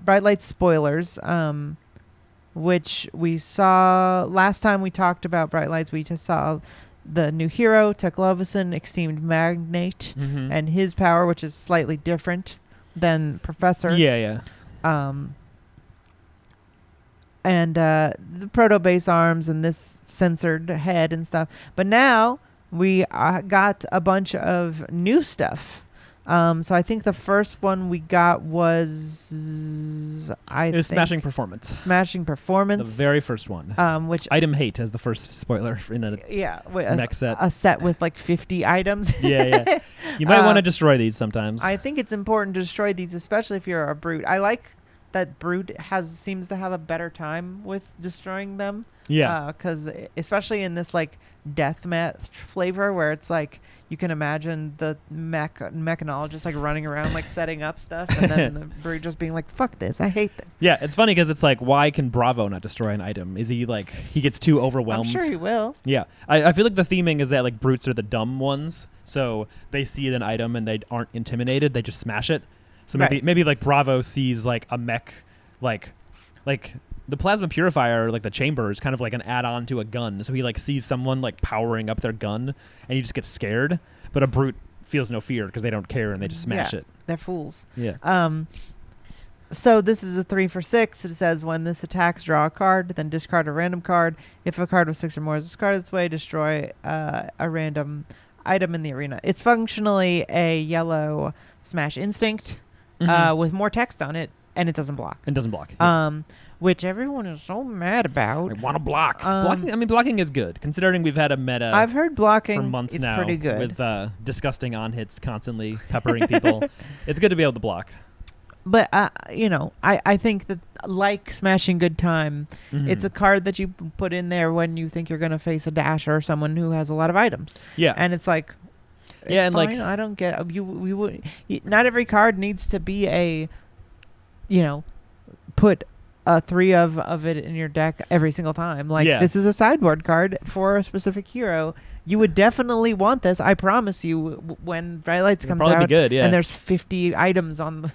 Bright Light spoilers, which we saw last time we talked about Bright Lights. We just saw the new hero, Teklavison, Esteemed Magnate, and his power, which is slightly different than Professor. Yeah. And the proto base arms and this censored head and stuff. But now we got a bunch of new stuff. So I think the first one we got was It was Smashing Performance. Smashing Performance. The very first one. Which Item Hate as the first spoiler in a mech set. A set with like 50 items. Yeah. You might want to destroy these sometimes. I think it's important to destroy these, especially if you're a brute. I like that brute seems to have a better time with destroying them. Yeah. Because especially in this like deathmatch flavor where it's like you can imagine the mechanologist like running around like setting up stuff and then the brute just being like, fuck this, I hate this. Yeah, it's funny because it's like, why can Bravo not destroy an item? Is he like, he gets too overwhelmed? I'm sure he will. Yeah. I feel like the theming is that like brutes are the dumb ones. So they see an item and they aren't intimidated. They just smash it. So maybe like Bravo sees like a mech, like the plasma purifier, like the chamber, is kind of like an add-on to a gun. So he like sees someone like powering up their gun, and he just gets scared. But a brute feels no fear because they don't care and they just smash it. They're fools. Yeah. So this is a 3 for 6. It says when this attacks, draw a card, then discard a random card. If a card with 6 or more is discarded this way, destroy a random item in the arena. It's functionally a yellow Smash Instinct with more text on it, and it doesn't block. Yeah. Which everyone is so mad about. I want to block. Blocking is good, considering we've had a meta. I've heard blocking for months is now pretty good. With disgusting on hits constantly peppering people. It's good to be able to block. But I think that like Smashing Good Time, it's a card that you put in there when you think you're going to face a dasher or someone who has a lot of items. Yeah, and it's like, it's fine. Like I don't get not every card needs to be a, put a 3 of it in your deck every single time. Like this is a sideboard card for a specific hero. You would definitely want this. I promise you. When Bright Lights comes out, be good, and there's 50 items on the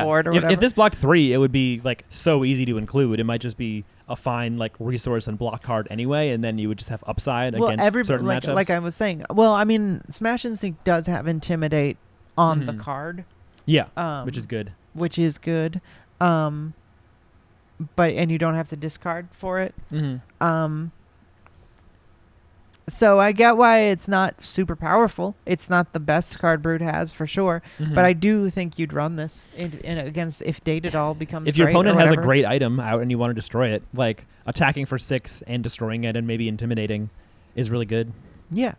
board or whatever. If this blocked 3, it would be like so easy to include. It might just be a fine like resource and block card anyway, and then you would just have upside against certain matchups. Like I was saying. Well, I mean, Smash Instinct does have Intimidate on the card. Yeah, which is good. And you don't have to discard for it. So I get why it's not super powerful. It's not the best card Brute has for sure. But I do think you'd run this in against if Date It All becomes. If your opponent has a great item out and you want to destroy it, like attacking for 6 and destroying it and maybe intimidating is really good. Yeah.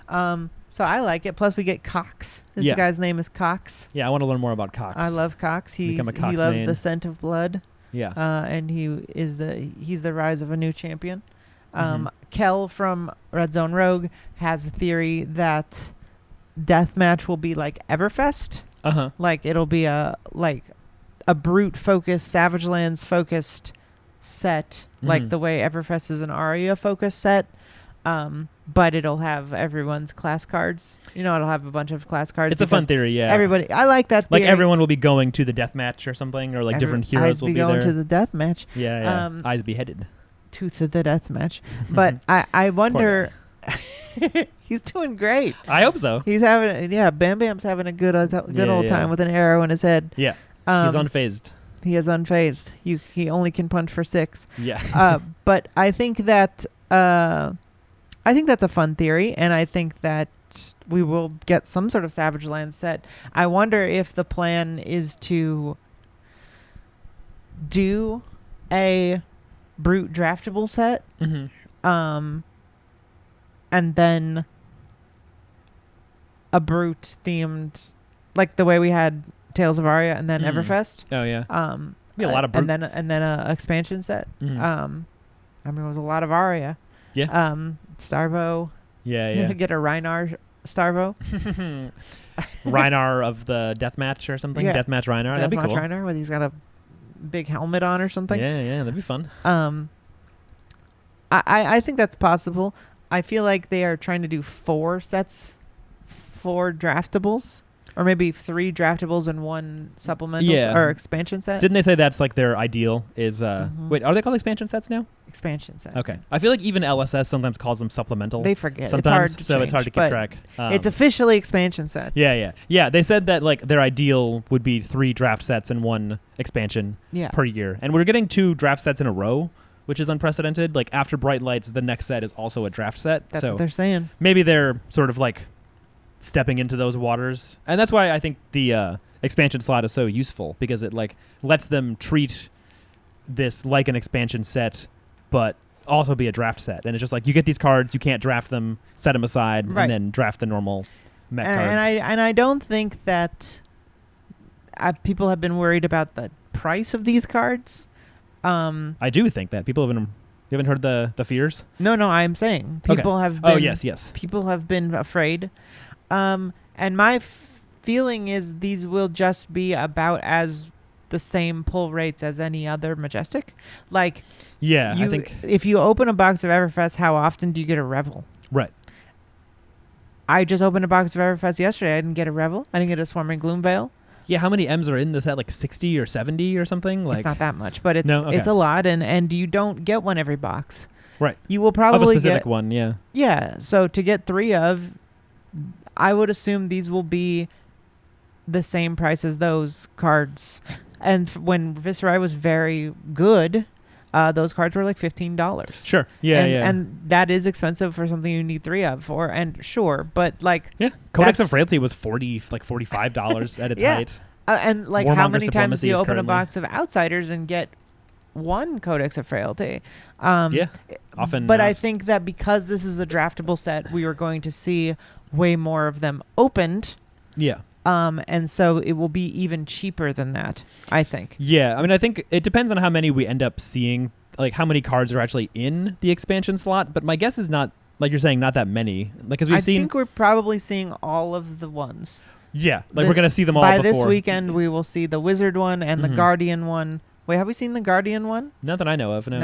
So I like it. Plus we get Cox. This guy's name is Cox. Yeah, I want to learn more about Cox. I love Cox. He loves the scent of blood. Yeah. And he's the rise of a new champion. Kel from Red Zone Rogue has a theory that Deathmatch will be like Everfest. Like it'll be a brute focused, Savage Lands focused set, like the way Everfest is an Aria focused set. But it'll have everyone's class cards. It'll have a bunch of class cards. It's a fun theory, yeah. Everybody, I like that theory. Like everyone will be going to the death match or something, or like different heroes will be there. Eyes be going to the death match. Yeah. Eyes beheaded. Tooth of the death match. But I wonder. He's doing great. I hope so. He's having, Bam Bam's having a good old time with an arrow in his head. Yeah. He's unfazed. He is unfazed. He only can punch for 6. Yeah. But I think that. I think that's a fun theory, and I think that we will get some sort of Savage Land set. I wonder if the plan is to do a Brute draftable set, and then a Brute themed, like the way we had Tales of Aria and then Everfest. Oh yeah. Be a lot of Brute. and then a expansion set. It was a lot of Aria. Yeah. Starvo. Yeah. Get a Rhinar Starvo. Rhinar of the Deathmatch or something. Yeah. Deathmatch Rhinar. That'd be cool. Rhinar, where he's got a big helmet on or something. Yeah. That'd be fun. I think that's possible. I feel like they are trying to do 4 sets, 4 draftables. Or maybe 3 draftables and 1 supplemental or expansion set. Didn't they say that's like their ideal is wait, are they called expansion sets now? Expansion set. Okay. I feel like even LSS sometimes calls them supplemental. They forget. Sometimes, it's hard to keep track. It's officially expansion sets. Yeah, they said that like their ideal would be 3 draft sets and 1 expansion per year. And we're getting 2 draft sets in a row, which is unprecedented. Like after Bright Lights, the next set is also a draft set. That's what they're saying. Maybe they're sort of like stepping into those waters. And that's why I think the expansion slot is so useful, because it like lets them treat this like an expansion set, but also be a draft set. And it's just like, you get these cards, you can't draft them, set them aside, Right. and then draft the normal mech cards. And I don't think that people have been worried about the price of these cards. I do think that people you haven't heard the fears? No, I'm saying people have been. Oh, yes. People have been afraid. And my feeling is these will just be about as the same pull rates as any other Majestic. Like, Yeah, I think. if you open a box of Everfest, how often do you get a Revel? Right. I just opened a box of Everfest yesterday. I didn't get a Revel. I didn't get a Swarming Gloomveil. Yeah, how many M's are in the set? Like 60 or 70 or something? Like, It's not that much, but it's No? Okay. it's a lot, and you don't get one every box. Right. You will of a probably specific get one, yeah. Yeah, so to get 3 of, I would assume these will be the same price as those cards. And when Viserai was very good, those cards were like $15. Sure. Yeah, and, yeah. And that is expensive for something you need 3 of for. And sure, but like, yeah. Codex of that's- Frailty was $45 at its Yeah. height. and like, how Warmonger's many times Diplomacy do you is open a currently- box of Outsiders and get 1 Codex of Frailty? Yeah. Often But I not. think that because this is a draftable set, we are going to see way more of them opened. Yeah. And so it will be even cheaper than that, I think. Yeah, I mean, I think it depends on how many we end up seeing, like how many cards are actually in the expansion slot. But my guess is not, like you're saying, not that many. Like, because we've I seen. think we're probably seeing all of the ones. Yeah, like we're going to see them all By before. this weekend, we will see the Wizard one and the Mhm. Guardian one. Wait, have we seen the Guardian one? Not that I know of, no.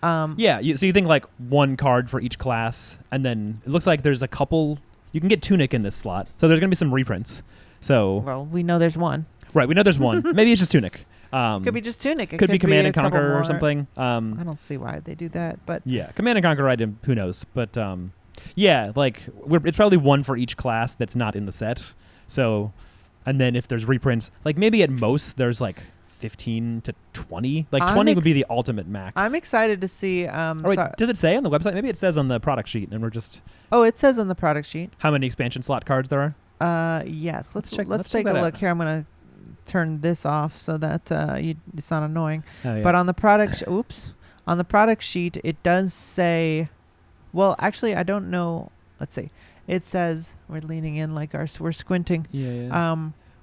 No. Yeah, so you think like 1 card for each class, and then it looks like there's a couple. You can get Tunic in this slot, so there's going to be some reprints. So Well, we know there's one. right, we know there's one. Maybe it's just Tunic. Could be just Tunic. It could be Command a and couple Conquer or more. something. I don't see why they do that, but Yeah, Command and Conquer item, who knows? But yeah, like it's probably 1 for each class that's not in the set. So, and then if there's reprints, like maybe at most there's like 15 to 20. Like 20 would be the ultimate max. I'm excited to see. Oh, wait, does it say on the website? Maybe it says on the product sheet, and we're just It says on the product sheet. how many expansion slot cards there are. Yes. Let's check take that a out. look here. I'm gonna turn this off so that it's not annoying. Oh, yeah. But on the product, on the product sheet, it does say. Well, actually, I don't know. Let's see. It says we're leaning in like we're squinting. yeah.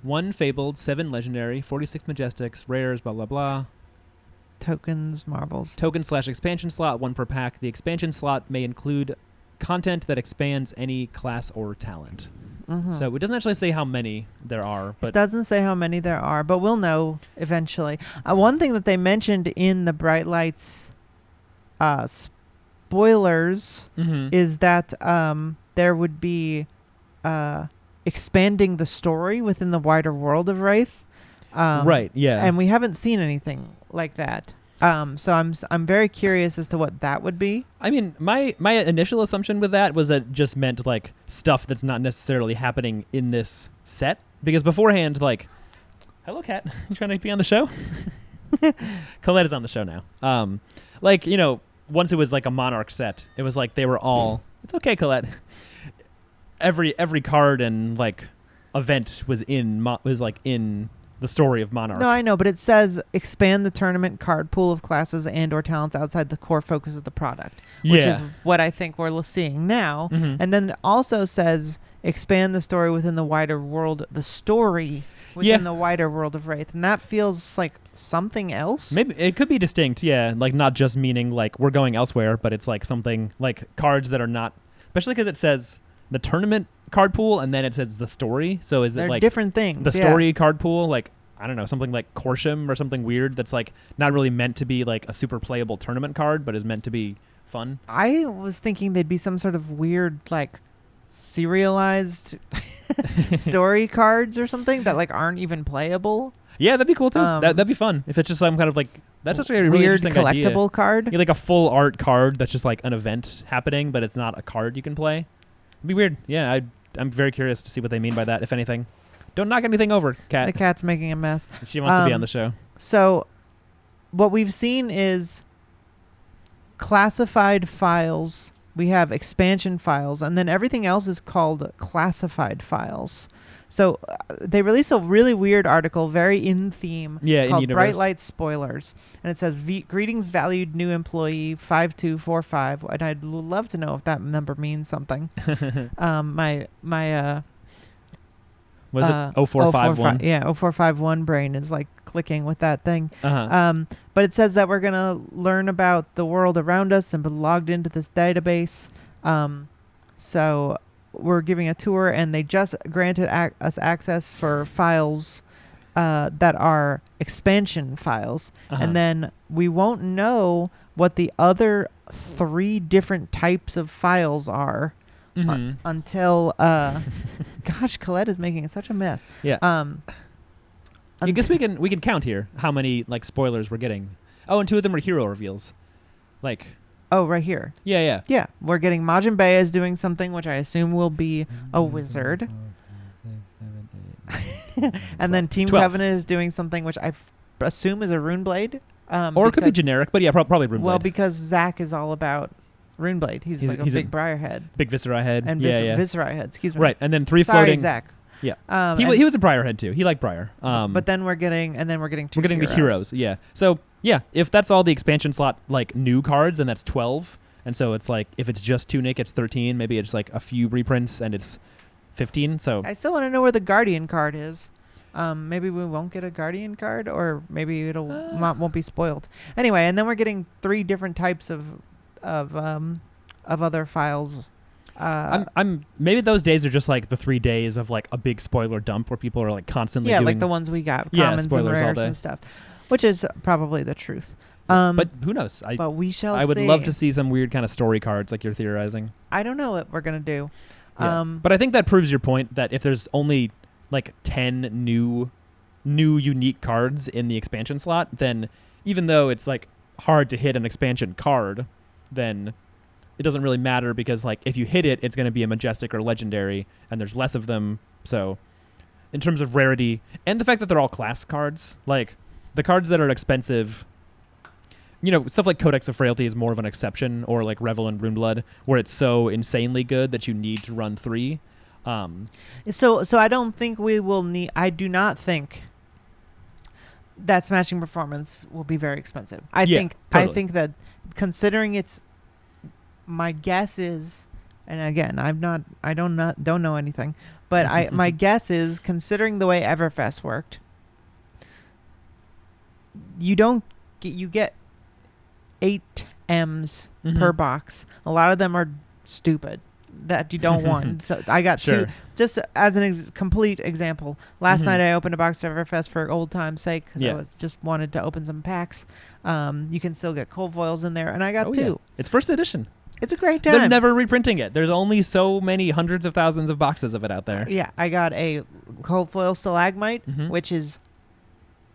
1 Fabled, 7 Legendary, 46 Majestics, Rares, blah blah blah. Tokens, marbles. Token/expansion slot, 1 per pack. The expansion slot may include content that expands any class or talent. Mm-hmm. So it doesn't actually say how many there are, It but doesn't say how many there are, but we'll know eventually. One thing that they mentioned in the Bright Lights spoilers Mhm. is that there would be expanding the story within the wider world of Wraith. Right, yeah. And we haven't seen anything like that. So I'm very curious as to what that would be. I mean, my initial assumption with that was that it just meant like stuff that's not necessarily happening in this set, because beforehand, like, hello cat, you trying to be on the show? Colette is on the show now. Like, you know, once it was like a Monarch set, it was like they were all. It's okay, Colette. Every card and like event was in the story of Monarch. No, I know, but it says expand the tournament card pool of classes and or talents outside the core focus of the product, which is what I think we're seeing now. Mhm. And then it also says expand the story within the wider world, the story within the wider world of Wraith. And that feels like something else. Maybe it could be distinct, yeah. Like not just meaning like we're going elsewhere, but it's like something like cards that are not, especially because it says the tournament card pool and then it says the story. So is They're it like different things. the story card pool? Like, I don't know, something like Corsham or something weird that's like not really meant to be like a super playable tournament card, but is meant to be fun. I was thinking they'd be some sort of weird, like, serialized story cards or something that like aren't even playable. Yeah, that'd be cool too. That'd be fun if it's just some kind of like that's actually a really weird interesting collectible idea. card. Yeah, like a full art card that's just like an event happening, but it's not a card you can play. It'd be weird. Yeah, I'm very curious to see what they mean by that, if anything. Don't knock anything over, Kat. The cat's making a mess. She wants to be on the show. So what we've seen is classified files we have expansion files, and then everything else is called classified files. So they released a really weird article, very in theme, called Bright Light Spoilers. And it says, greetings, valued new employee 5245. And I'd love to know if that number means something. Was it 0451? Yeah, 0451 brain is like clicking with that thing. Uh-huh. But it says that we're going to learn about the world around us and be logged into this database. So we're giving a tour, and they just granted us access for files that are expansion files. Uh-huh. And then we won't know what the other 3 different types of files are until gosh, Colette is making such a mess. Yeah. I guess we can count here how many like spoilers we're getting. Oh, and 2 of them are hero reveals. Like, oh, right here. Yeah. Yeah, we're getting Majin Buu is doing something which I assume will be a wizard. And then Team 12. Covenant is doing something which I assume is a rune blade. Or it could be generic, but yeah, probably rune blade. Well, because Zach is all about rune blade. He's like a big briar head. Big Viscera head. And Viscera head, excuse me. Right, and then 3 Sorry, floating. Zach. Yeah. He was a briar head too. He liked briar. But then we're getting 2 We're getting the heroes, yeah. So, yeah, if that's all the expansion slot, like, new cards, then that's 12. And so it's like, if it's just Tunic, it's 13. Maybe it's like a few reprints, and it's 15. So I still want to know where the Guardian card is. Maybe we won't get a Guardian card, or maybe it'll won't be spoiled. Anyway, and then we're getting 3 different types of other files. I'm maybe those days are just like the 3 days of like a big spoiler dump where people are like constantly doing, like the ones we got, commons and rares and stuff, which is probably the truth. But who knows? But we shall see. I would love to see some weird kind of story cards like you're theorizing. I don't know what we're gonna do. Yeah. But I think that proves your point that if there's only like 10 new unique cards in the expansion slot, then even though it's like hard to hit an expansion card, then it doesn't really matter, because like if you hit it, it's going to be a majestic or legendary, and there's less of them. So in terms of rarity and the fact that they're all class cards, like the cards that are expensive, stuff like Codex of Frailty is more of an exception, or like Revel and Runeblood, where it's so insanely good that you need to run 3. So I don't think we will need. I do not think that Smashing Performance will be very expensive. I think that, considering it's, my guess is, and again, I don't know anything, but my guess is, considering the way Everfest worked, you get 8 M's per box. A lot of them are stupid that you don't want. So I got 2, just as an complete example. Last night I opened a box of Everfest for old time's sake, because I just wanted to open some packs. You can still get cold foils in there, and I got 2. Yeah. It's first edition. It's a great time. They're never reprinting it. There's only so many hundreds of thousands of boxes of it out there. Yeah, I got a cold foil stalagmite, which is,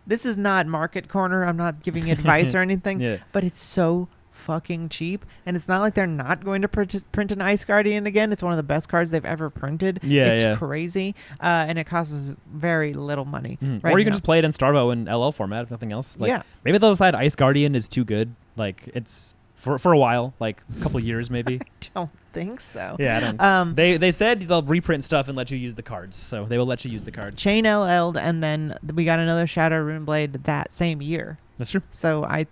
this is not Market Corner. I'm not giving advice or anything, but it's so fucking cheap, and it's not like they're not going to print an Ice Guardian again. It's one of the best cards they've ever printed. It's crazy, and it costs very little money. Right, or you can just play it in Starvo in LL format, if nothing else. Like, maybe they'll decide Ice Guardian is too good. Like, it's for a while, like a couple of years maybe. I don't think so. Yeah, I don't. They said they'll reprint stuff and let you use the cards, so they will let you use the cards. Chain LL'd, and then we got another Shadow Runeblade that same year. That's true. So I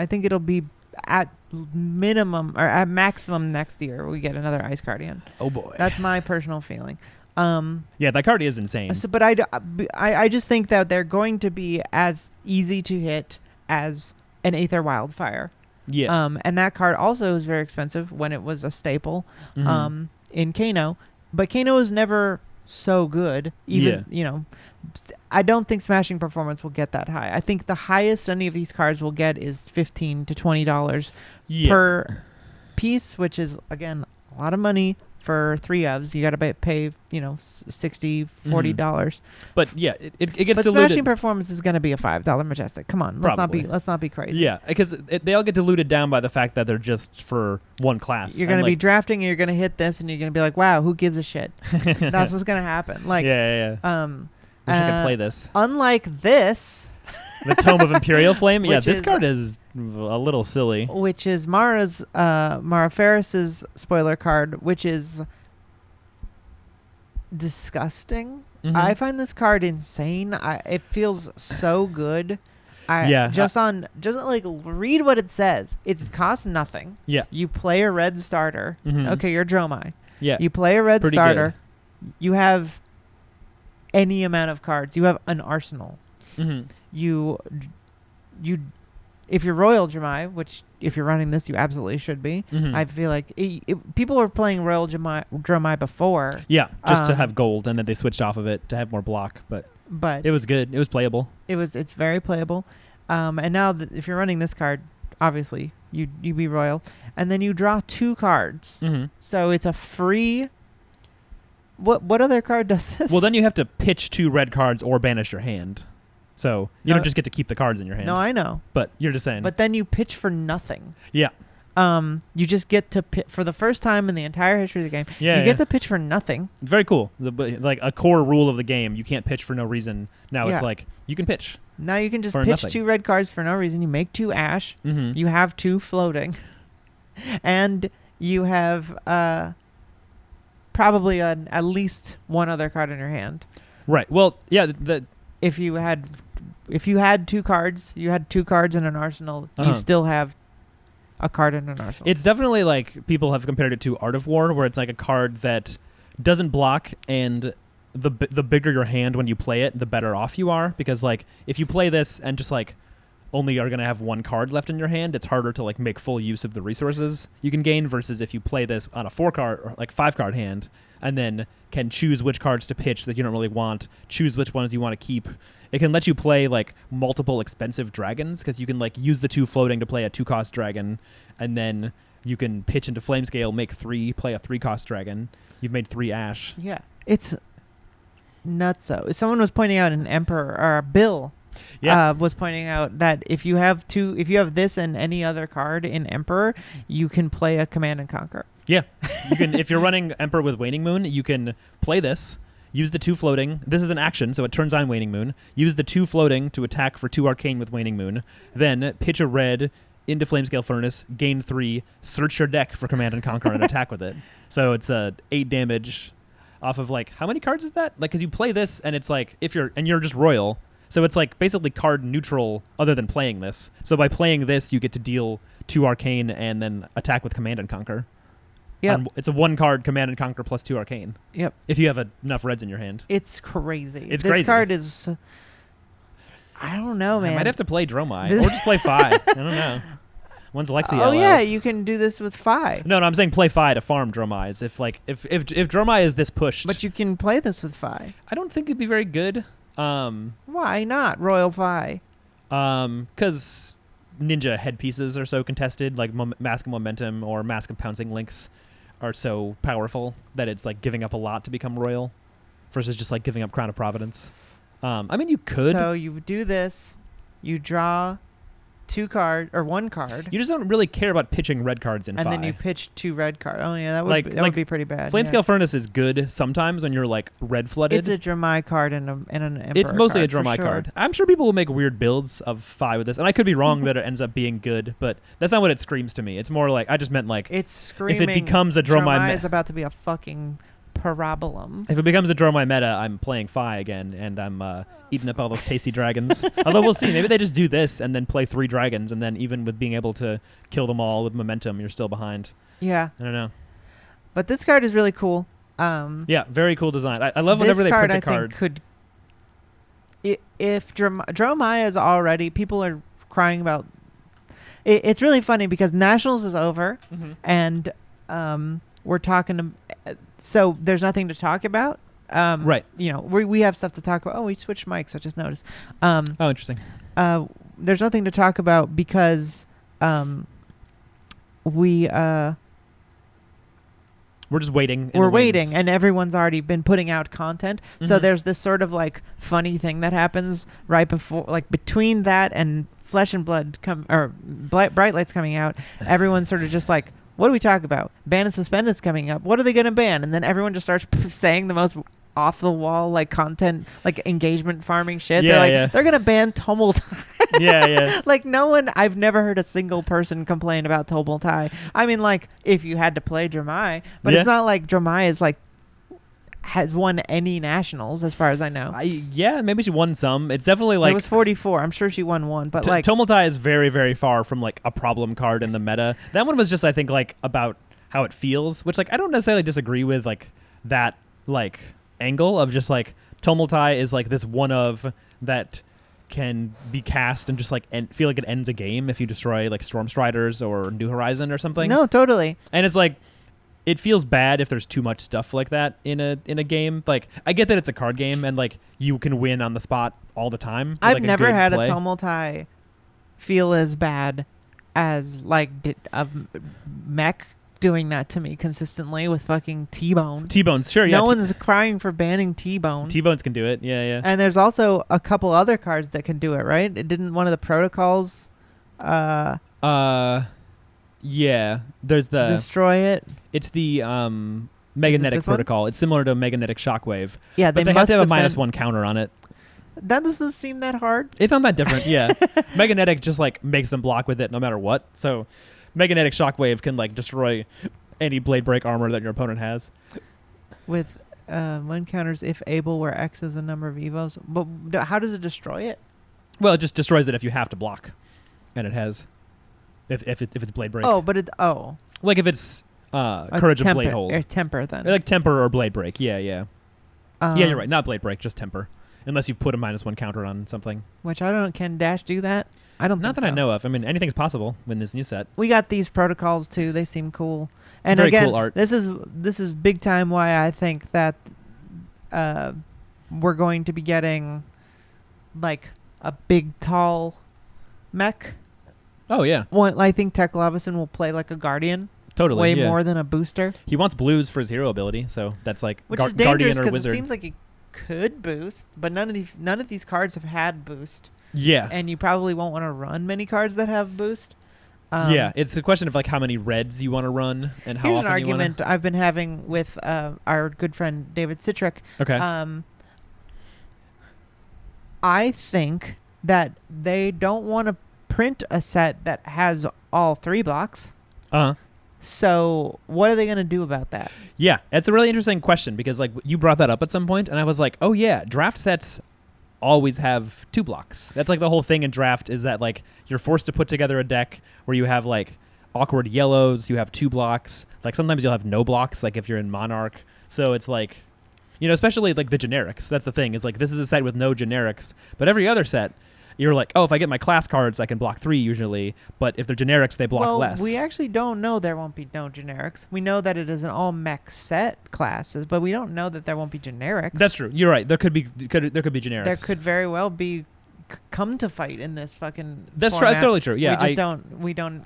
think it'll be at minimum or at maximum next year we get another Ice Guardian. Oh boy, that's my personal feeling. Yeah, that card is insane. So, but I just think that they're going to be as easy to hit as an Aether Wildfire. Yeah. And that card also is very expensive when it was a staple in Kano, but Kano was never so good. Even I don't think Smashing Performance will get that high. I think the highest any of these cards will get is $15 to $20 per piece, which is again a lot of money for 3 ofs. You got to pay $60, $40. But yeah, it gets but diluted. Smashing Performance is going to be a $5 Majestic. Come on, let's not be crazy. Yeah, because they all get diluted down by the fact that they're just for one class. You're going to be drafting, and you're going to hit this, and you're going to be like, wow, who gives a shit? That's what's going to happen. Like, yeah. Wish I could play this. Unlike this, The Tome of Imperial Flame. Yeah, Which this is- card is a little silly. which is Mara Ferris's spoiler card, which is disgusting. Mhm. I find this card insane. It feels so good. Yeah, Just like read what it says. It's cost nothing. Yeah. You play a red starter. Mhm. Okay, you're Dromai. Yeah. You play a red Pretty starter. You have any amount of cards. You have an arsenal. Mhm. You if you're Royal Dromai, which if you're running this you absolutely should be. Mhm. I feel like people were playing Royal Dromai before, Yeah, just to Um, have gold, and then they switched off of it to have more block. But but it was good. It was playable. it's very playable. And now if you're running this card, obviously you be Royal, and then you draw 2 cards. Mm-hmm. So it's a free. What other card does this? Well, then you have to pitch 2 red cards or banish your hand. So you No. don't just get to keep the cards in your hand. No, I know. But you're just saying. But then you pitch for nothing. yeah. You just get to for the first time in the entire history of the game. Yeah, you get to pitch for nothing. Very cool. Like a core rule of the game, you can't pitch for no reason. Now Yeah. it's like you can pitch. Now you can just For pitch nothing. 2 red cards for no reason. You make 2 ash. Mm-hmm. You have 2 floating, and you have probably at least 1 other card in your hand. Right. Well, yeah. If you had 2 cards, you had 2 cards in an arsenal. Uh-huh. You still have a card in an arsenal. It's definitely like people have compared it to Art of War, where it's like a card that doesn't block, and the bigger your hand when you play it, the better off you are. Because like if you play this and just like only are gonna have 1 card left in your hand, it's harder to like make full use of the resources you can gain. Versus if you play this on a 4 card or like 5 card hand, and then can choose which cards to pitch that you don't really want, choose which ones you want to keep. It can let you play like multiple expensive dragons, because you can like use the 2 floating to play a 2-cost dragon, and then you can pitch into Flamescale, make 3, play a 3-cost dragon. You've made 3 ash. yeah, it's nutso. Someone was pointing out an Emperor or Bill. Yeah. Was pointing out that if you have this and any other card in Emperor, you can play a Command and Conquer. Yeah, you can. If you're running Emperor with Waning Moon, you can play this. Use the 2 floating. This is an action, so it turns on Waning Moon. Use the 2 floating to attack for 2 arcane with Waning Moon. Then pitch a red into Flamescale Furnace, gain 3, search your deck for Command and Conquer and attack with it. So it's 8 damage off of like, how many cards is that? Like, because you play this and it's like, you're just Royal. So it's like basically card neutral other than playing this. So by playing this, you get to deal 2 arcane and then attack with Command and Conquer. Yep. It's a 1 card Command and Conquer plus 2 arcane. Yep. If you have enough reds in your hand. It's crazy. It's this crazy. card is. I don't know, man. I might have to play Dromai or just play Fi. I don't know. When's Lexi Oh LS? yeah, you can do this with Fi. No, I'm saying play Fi to farm Dromais. If Dromai is this pushed, But you can play this with Fi. I don't think it'd be very good. Why not Royal Fi? Because ninja headpieces are so contested, like Mask of Momentum or Mask of Pouncing Links are so powerful that it's like giving up a lot to become royal versus just like giving up Crown of Providence. I mean, you could. So you do this, you draw 1 card, You just don't really care about pitching red cards in and Fi. then you pitch 2 red cards. Oh yeah, that would Like- that like would be pretty bad. Flamescale yeah. Furnace is good sometimes when you're like red flooded. It's a Dromai card and an Emperor. It's mostly a card, for Dromai sure. card. I'm sure people will make weird builds of Fi with this, and I could be wrong that it ends up being good, but that's not what it screams to me. It's more like I just meant like It's screaming. if it becomes a Dromai is about to be a fucking parabolum. if it becomes a Dromai meta, I'm playing Fi again, and I'm eating up all those tasty dragons. Although we'll see. Maybe they just do this and then play 3 dragons, and then even with being able to kill them all with momentum, you're still behind. Yeah, I don't know. but this card is really cool. Yeah, very cool design. I love this whenever they card, print a I card. think, could. If Dromai is already, people are crying about. It's really funny because Nationals is over, Mhm. and we're talking to. So there's nothing to talk about. Right. You know, we have stuff to talk about. Oh, we switched mics. I just noticed. Oh, interesting. There's nothing to talk about because We're just waiting. in we're the waiting, wings. and everyone's already been putting out content. So Mhm. there's this sort of like funny thing that happens right before, like between that and Flesh and Blood Bright Lights coming out. Everyone's sort of just like, what do we talk about? Ban and Suspended's coming up. What are they going to ban? And then everyone just starts saying the most off the wall like content, like engagement farming shit. Yeah, They're like yeah. they're gonna ban Tumultai. Yeah. Like I've never heard a single person complain about Tumultai. I mean, like if you had to play Dramai, but Yeah. it's not like Dramai is like has won any nationals as far as I know. Maybe she won some. It's definitely like it was 44. I'm sure she won one, but like Tumultai is very, very far from like a problem card in the meta. That one was just, I think, like about how it feels, which like I don't necessarily disagree with like that like angle of just like Tumultai is like this one of that can be cast and just like feel like it ends a game if you destroy like Stormstriders or New Horizon or something. No, totally. And it's like it feels bad if there's too much stuff like that in a game. Like I get that it's a card game and like you can win on the spot all the time. with, I've like, never good had play. a Tumultai feel as bad as like a mech doing that to me consistently with fucking T-Bone. T-Bones, sure. Yeah, No one's crying for banning T-Bone. T-Bones can do it. Yeah. And there's also a couple other cards that can do it, right? It didn't one of the protocols Yeah. There's the destroy it. it's the Meganetic this one? protocol. It's similar to Meganetic Shockwave. Yeah, But they have to have a -1 counter on it. That doesn't seem that hard. It's not that different, yeah. Meganetic just like makes them block with it no matter what. So Meganetic Shockwave can like destroy any blade break armor that your opponent has. With one counters if able, where X is the number of evos. But how does it destroy it? Well, it just destroys it if you have to block, and it has. If it's blade break. Oh, but Like if it's Courage of Blade Hold. Or temper then. Like temper or blade break. Yeah. Yeah, Um, you're right. Not blade break, just temper. Unless you put a -1 counter on something. Which I don't know. Can Dash do that? I don't. Not think that I so. know of. I mean, anything's possible in this new set. We got these protocols too. They seem cool. And Very again, cool art. this is big time why I think that we're going to be getting like a big tall mech. Oh yeah, One, I think Tech Lavison will play like a guardian totally. way yeah. more than a booster, He wants blues for his hero ability, so that's like which is Guardian dangerous or because it Wizard. seems like it could boost, but none of these cards have had boost, Yeah, and you probably won't want to run many cards that have boost. yeah. It's a question of like how many reds you want to run and how Here's an often you want argument I've been having with our good friend David Citrick. to. Okay. I think that they don't want to print a set that has all 3 blocks. Uh-huh. So what are they going to do about that? Yeah, it's a really interesting question because like you brought that up at some point, and I was like, oh yeah, draft sets always have 2 blocks. That's like the whole thing in draft is that like you're forced to put together a deck where you have like awkward yellows, you have 2 blocks. Like sometimes you'll have no blocks, like if you're in Monarch. So it's like, you know, especially like the generics. That's the thing is like this is a set with no generics, but every other set. You're like, oh, if I get my class cards, I can block 3 usually. But if they're generics, they block less. We actually don't know there won't be no generics. We know that it is an all mech set classes, but we don't know that there won't be generics. That's true. You're right. There could be generics. There could very well be come to fight in this fucking. That's format. That's totally true. Yeah, we just don't. We don't.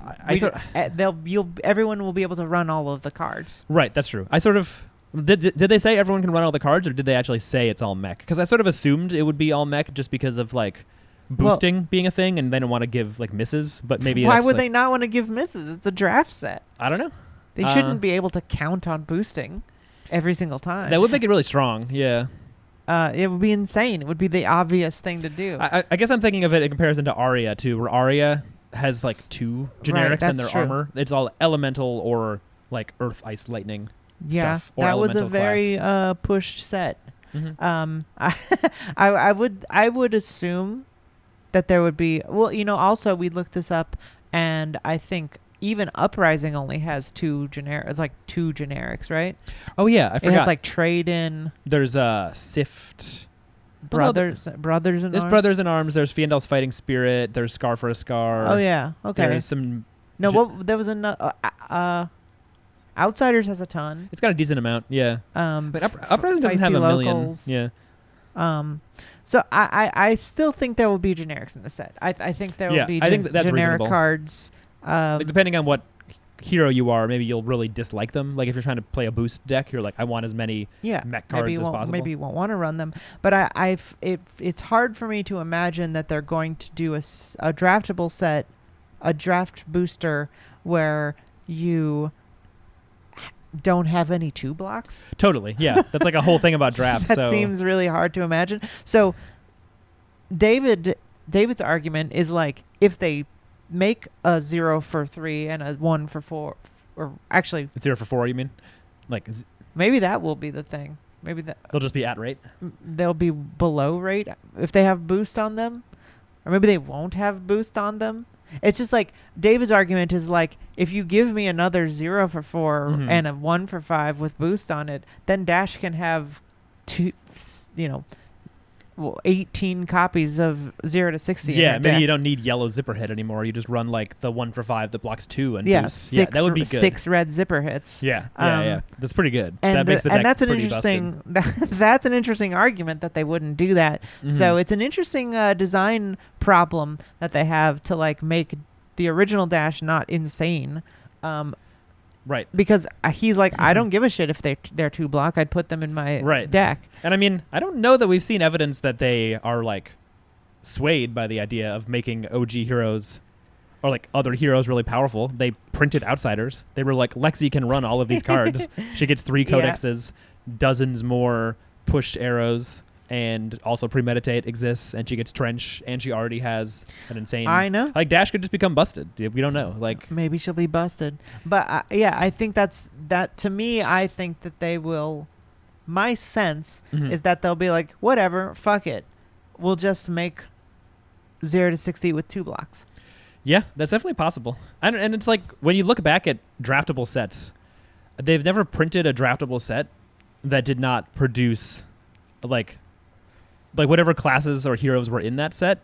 Everyone will be able to run all of the cards. Right. That's true. I sort of. Did they say everyone can run all the cards, or did they actually say it's all mech? Because I sort of assumed it would be all mech just because of like boosting being a thing, and they don't want to give like misses. But maybe why that's, would like, they not want to give misses? It's a draft set. I don't know. They shouldn't be able to count on boosting every single time. That would make it really strong. Yeah. It would be insane. It would be the obvious thing to do. I guess I'm thinking of it in comparison to Arya too, where Arya has like 2 generics in their true. armor. It's all elemental or like earth, ice, lightning. Yeah, stuff, or that was a elemental very pushed set. Mm-hmm. I would assume that there would be. Well, you know, also we looked this up, and I think even Uprising only has 2 generics. It's like 2 generics, right? Oh yeah, I forgot. It has like Trade In, There's Sift. Brothers in There's Arms. Brothers in Arms. There's Fiendel's Fighting Spirit. There's Scar for a Scar. Oh yeah, okay. There's some. No, there was another. Outsiders has a ton. It's got a decent amount, yeah. But Uprising doesn't have Feisty a million. Locals. Yeah. So I still think there will be generics in the set. I think there will be I think that's generic reasonable. cards. Like, depending on what hero you are, maybe you'll really dislike them. Like if you're trying to play a boost deck, you're like, I want as many mech cards as possible. Maybe you won't want to run them. But it's hard for me to imagine that they're going to do a draftable set, a draft booster where you don't have any 2 blocks. Totally. Yeah. That's like a whole thing about draft. That so. seems really hard to imagine. So David's argument is like, if they make a 0 for 3 and a 1 for 4, or actually 0 for 4, you mean? Like maybe that will be the thing. Maybe they'll just be at rate. They'll be below rate if they have boost on them, or maybe they won't have boost on them. It's just like David's argument is like, if you give me another 0 for 4 and a 1 for 5 with boost on it, then Dash can have 18 copies of 0 to 60. Yeah, maybe you don't need yellow zipper hit anymore. You just run like the 1 for 5 that blocks 2 and boosts. Six, that would be good. 6 red zipper hits. Yeah, that's pretty good. And that makes the deck that's an pretty interesting. That's an interesting argument that they wouldn't do that. So it's an interesting design problem that they have to like make the original Dash not insane. Right. Because he's like, I don't give a shit if they're 2 block. I'd put them in my deck. And I mean, I don't know that we've seen evidence that they are like swayed by the idea of making OG heroes or like other heroes really powerful. They printed Outsiders. They were like, Lexi can run all of these cards. She gets 3 codexes, dozens more pushed arrows, and also Premeditate exists, and she gets Trench, and she already has an insane... I know. Like, Dash could just become busted. We don't know. Like, maybe she'll be busted. But, I think to me, I think that they will... My sense is that they'll be like, whatever, fuck it. We'll just make 0 to 60 with 2 blocks. Yeah, that's definitely possible. And it's like, when you look back at draftable sets, they've never printed a draftable set that did not produce, like whatever classes or heroes were in that set,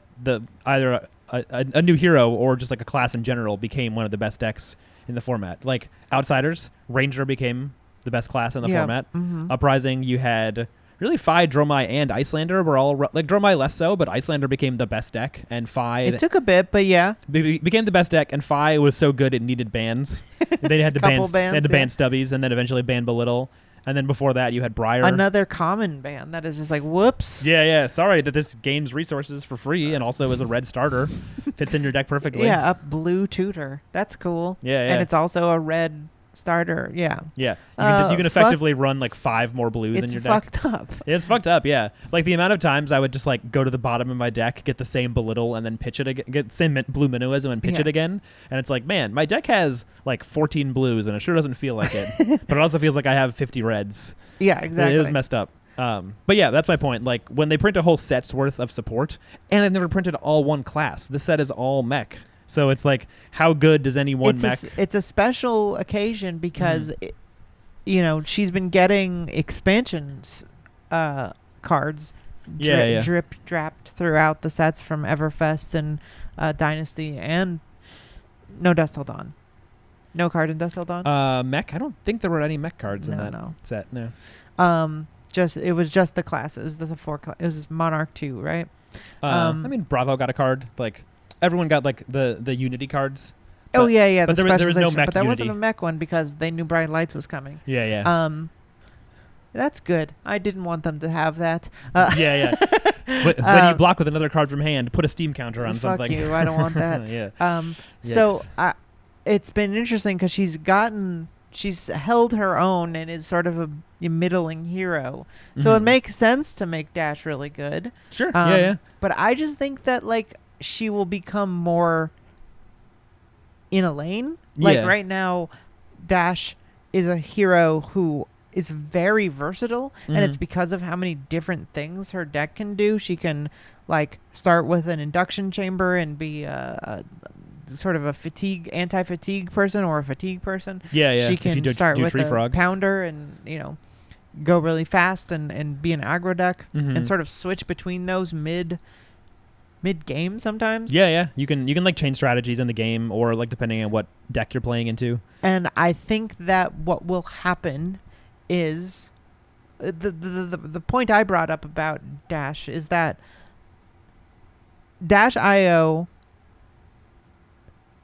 either a new hero or just like a class in general became one of the best decks in the format. Like Outsiders, Ranger became the best class in the format. Uprising, you had really Phi, Dromai, and Icelander were all like Dromai less so, but Icelander became the best deck, and Phi. It took a bit, but yeah, became the best deck, and Phi was so good it needed bans. They had to ban Stubbies, and then eventually ban Belittle. And then before that, you had Briar. Another common ban that is just like, whoops. Yeah. Sorry that this gains resources for free and also is a red starter. Fits in your deck perfectly. Yeah, a blue tutor. That's cool. Yeah. And it's also a red starter. Yeah. Yeah. You can effectively run like 5 more blues in your deck. It's fucked up. It's fucked up, yeah. Like the amount of times I would just like go to the bottom of my deck, get the same Belittle, and then pitch it again, get the same blue Minnowism and pitch it again. And it's like, man, my deck has like 14 blues and it sure doesn't feel like it. But it also feels like I have 50 reds. Yeah, exactly. It was messed up. But yeah, that's my point. Like when they print a whole set's worth of support, and they've never printed all one class. This set is all mech. So it's like, how good does any one mech... It's a special occasion because, she's been getting expansions cards drapped throughout the sets from Everfest and Dynasty and no Dusk Till Dawn. No card in Dusk Till Dawn? Mech? I don't think there were any mech cards in that set, no. It was just the classes, the 4 classes. It was Monarch 2, right? I mean, Bravo got a card, like... Everyone got like the Unity cards. But, the but there was no mech. But there Unity. wasn't a mech one because they knew Bright Lights was coming. Yeah. That's good. I didn't want them to have that. Yeah. When you block with another card from hand, put a Steam counter on something. Fuck you. I don't want that. Yeah. So it's been interesting because she's held her own and is sort of a middling hero. So it makes sense to make Dash really good. Sure. Yeah. But I just think that like she will become more in a lane. Like right now, Dash is a hero who is very versatile, and it's because of how many different things her deck can do. She can like start with an induction chamber and be a sort of a anti-fatigue person or a fatigue person. Yeah. She can start with a pounder and go really fast and be an aggro deck and sort of switch between those mid game sometimes. Yeah. You can like change strategies in the game or like depending on what deck you're playing into. And I think that what will happen is the point I brought up about Dash is that Dash IO,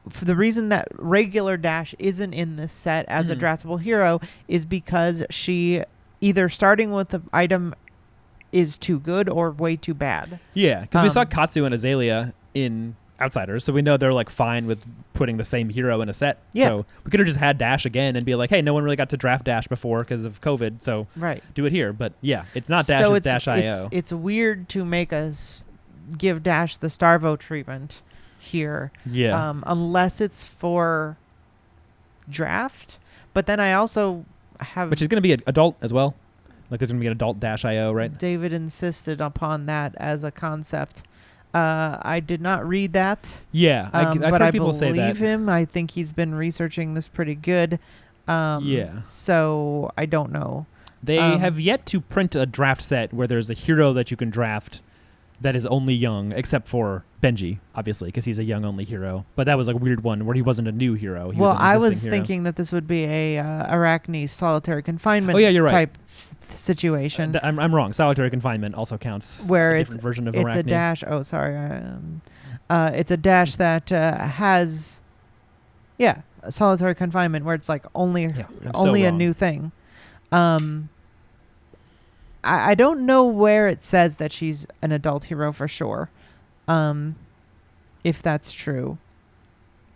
for the reason that regular Dash isn't in this set as a draftable hero, is because she either starting with the item is too good or way too bad. Yeah, because we saw Katsu and Azalea in outsiders, so we know they're like fine with putting the same hero in a set. Yeah. So we could have just had Dash again and be like, hey, no one really got to draft Dash before because of COVID, so do it here. But yeah, it's not Dash, it's Dash IO. It's weird to make us give Dash the Starvo treatment here. Yeah. Unless it's for draft. But then I also have... Which is going to be an adult as well. Like there's going to be an adult Dash IO, right? David insisted upon that as a concept. I did not read that. Yeah, I've but heard people say that. I believe him. I think he's been researching this pretty good. Yeah. So I don't know. They have yet to print a draft set where there's a hero that you can draft that is only young, except for Benji, obviously, because he's a young only hero. But that was like a weird one where he wasn't a new hero. He was I an was existing hero. thinking that this would be a Arachne solitary confinment you're right. type situation. I'm wrong. Solitary confinement also counts. Where it's version of it's Arachne. a dash. Oh, sorry. It's a dash that has, a solitary confinement where it's like only a new thing. I don't know where it says that she's an adult hero for sure. If that's true.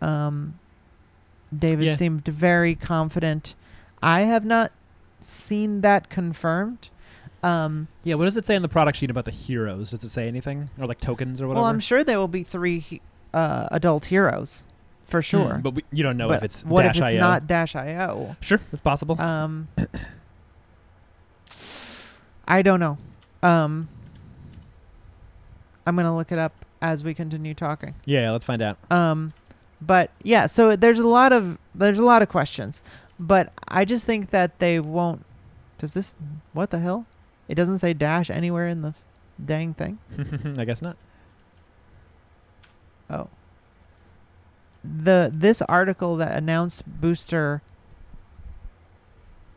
David seemed very confident. I have not seen that confirmed. What does it say in the product sheet about the heroes? Does it say anything? Or like tokens or whatever? Well, I'm sure there will be 3 adult heroes for sure. But you don't know if it's what Dash if it's IO. not Dash IO? Sure, it's possible. I don't know. I'm going to look it up as we continue talking. Yeah, let's find out. But yeah, so there's a lot of questions, but I just think that they won't. What the hell? It doesn't say Dash anywhere in the dang thing. I guess not. Oh. This article that announced Booster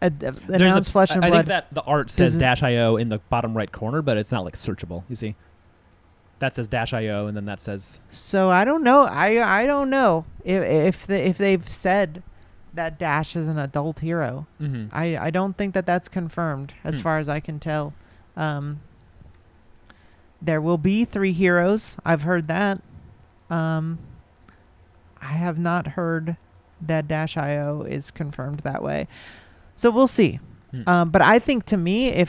announced Flesh and Blood. I think that the art says Dash IO in the bottom right corner, but it's not like searchable. You see, that says Dash IO, and then that says. So I don't know. I don't know if they've said that Dash is an adult hero. Mm-hmm. I don't think that that's confirmed as far as I can tell. There will be 3 heroes. I've heard that. I have not heard that Dash IO is confirmed that way. So we'll see. But I think, to me,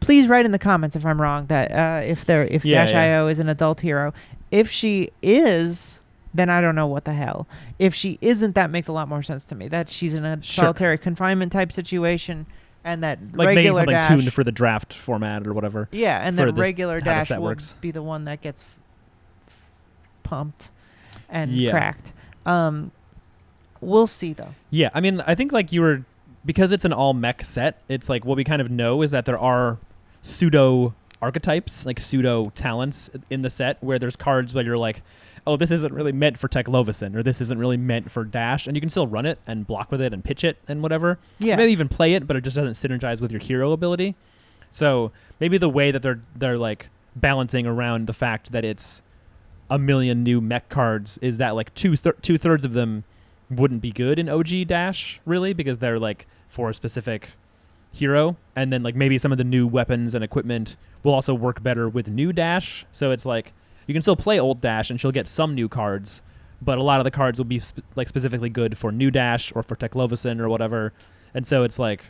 please write in the comments if I'm wrong, that if Dash IO is an adult hero. If she is, then I don't know what the hell. If she isn't, that makes a lot more sense to me. That she's in a solitary confinement type situation, and that like regular making something Dash tuned for the draft format or whatever. Yeah, and that regular Dash will works. be the one that gets pumped and cracked. We'll see, though. Yeah, I mean, I think like because it's an all mech set, it's like what we kind of know is that there are pseudo archetypes, like pseudo talents in the set where there's cards where you're like, oh, this isn't really meant for Teklovicin, or this isn't really meant for Dash, and you can still run it and block with it and pitch it and whatever. Yeah. Maybe even play it, but it just doesn't synergize with your hero ability. So maybe the way that they're like balancing around the fact that it's a million new mech cards is that like two-thirds of them wouldn't be good in OG Dash, really, because they're like for a specific hero, and then like maybe some of the new weapons and equipment will also work better with new Dash. So it's like you can still play old Dash and she'll get some new cards, but a lot of the cards will be specifically good for new Dash or for Teklovicin or whatever. And so it's like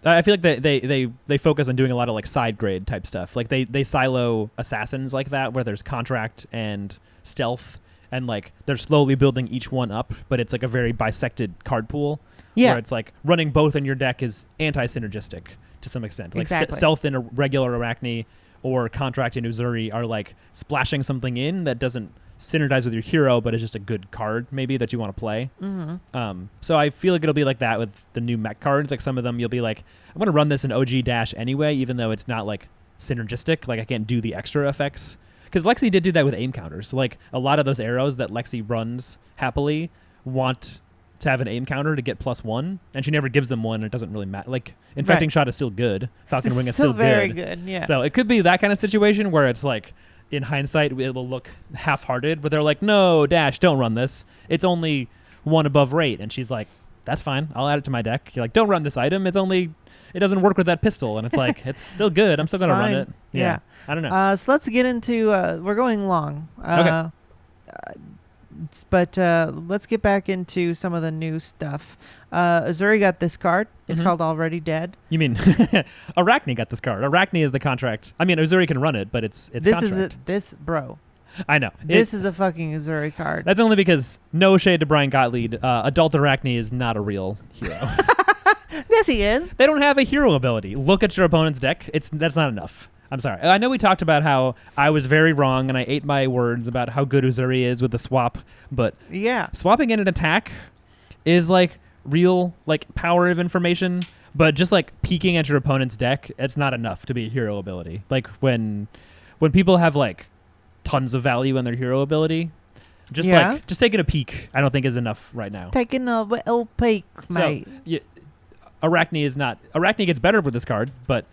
I feel like they focus on doing a lot of like side grade type stuff. Like they silo assassins like that, where there's contract and stealth, and like they're slowly building each one up, but it's like a very bisected card pool. Yeah. Where it's like running both in your deck is anti-synergistic to some extent. Like stealth in a regular Arachne or contract in Uzuri are like splashing something in that doesn't synergize with your hero, but is just a good card maybe that you want to play. Mm-hmm. So I feel like it'll be like that with the new mech cards. Like some of them you'll be like, I'm going to run this in OG Dash anyway, even though it's not like synergistic. Like I can't do the extra effects. Because Lexi did do that with aim counters. Like a lot of those arrows that Lexi runs happily want to have an aim counter to get +1, and she never gives them one. It doesn't really matter. Like Infecting Shot is still good. Falcon Wing is still very good. Yeah. So it could be that kind of situation where it's like, in hindsight, it will look half-hearted, but they're like, no, Dash, don't run this. It's only 1 above rate. And she's like, that's fine. I'll add it to my deck. You're like, don't run this item. It's only it doesn't work with that pistol, and it's like it's still good. I'm still gonna run it. Yeah. I don't know. So let's get into. We're going long. Okay. But let's get back into some of the new stuff. Uzuri got this card. It's called Already Dead. You mean Arachne got this card? Arachne is the contract. I mean, Uzuri can run it, but it's this contract. bro. I know. This is a fucking Uzuri card. That's only because no shade to Brian Gottlieb. Adult Arachne is not a real hero. Yes, he is. They don't have a hero ability. Look at your opponent's deck. That's not enough. I'm sorry. I know we talked about how I was very wrong and I ate my words about how good Uzuri is with the swap, but swapping in an attack is like real like power of information, but just like peeking at your opponent's deck, it's not enough to be a hero ability. Like when people have like tons of value in their hero ability, just taking a peek, I don't think is enough right now. Taking a little peek, mate. So, Arachne gets better with this card, but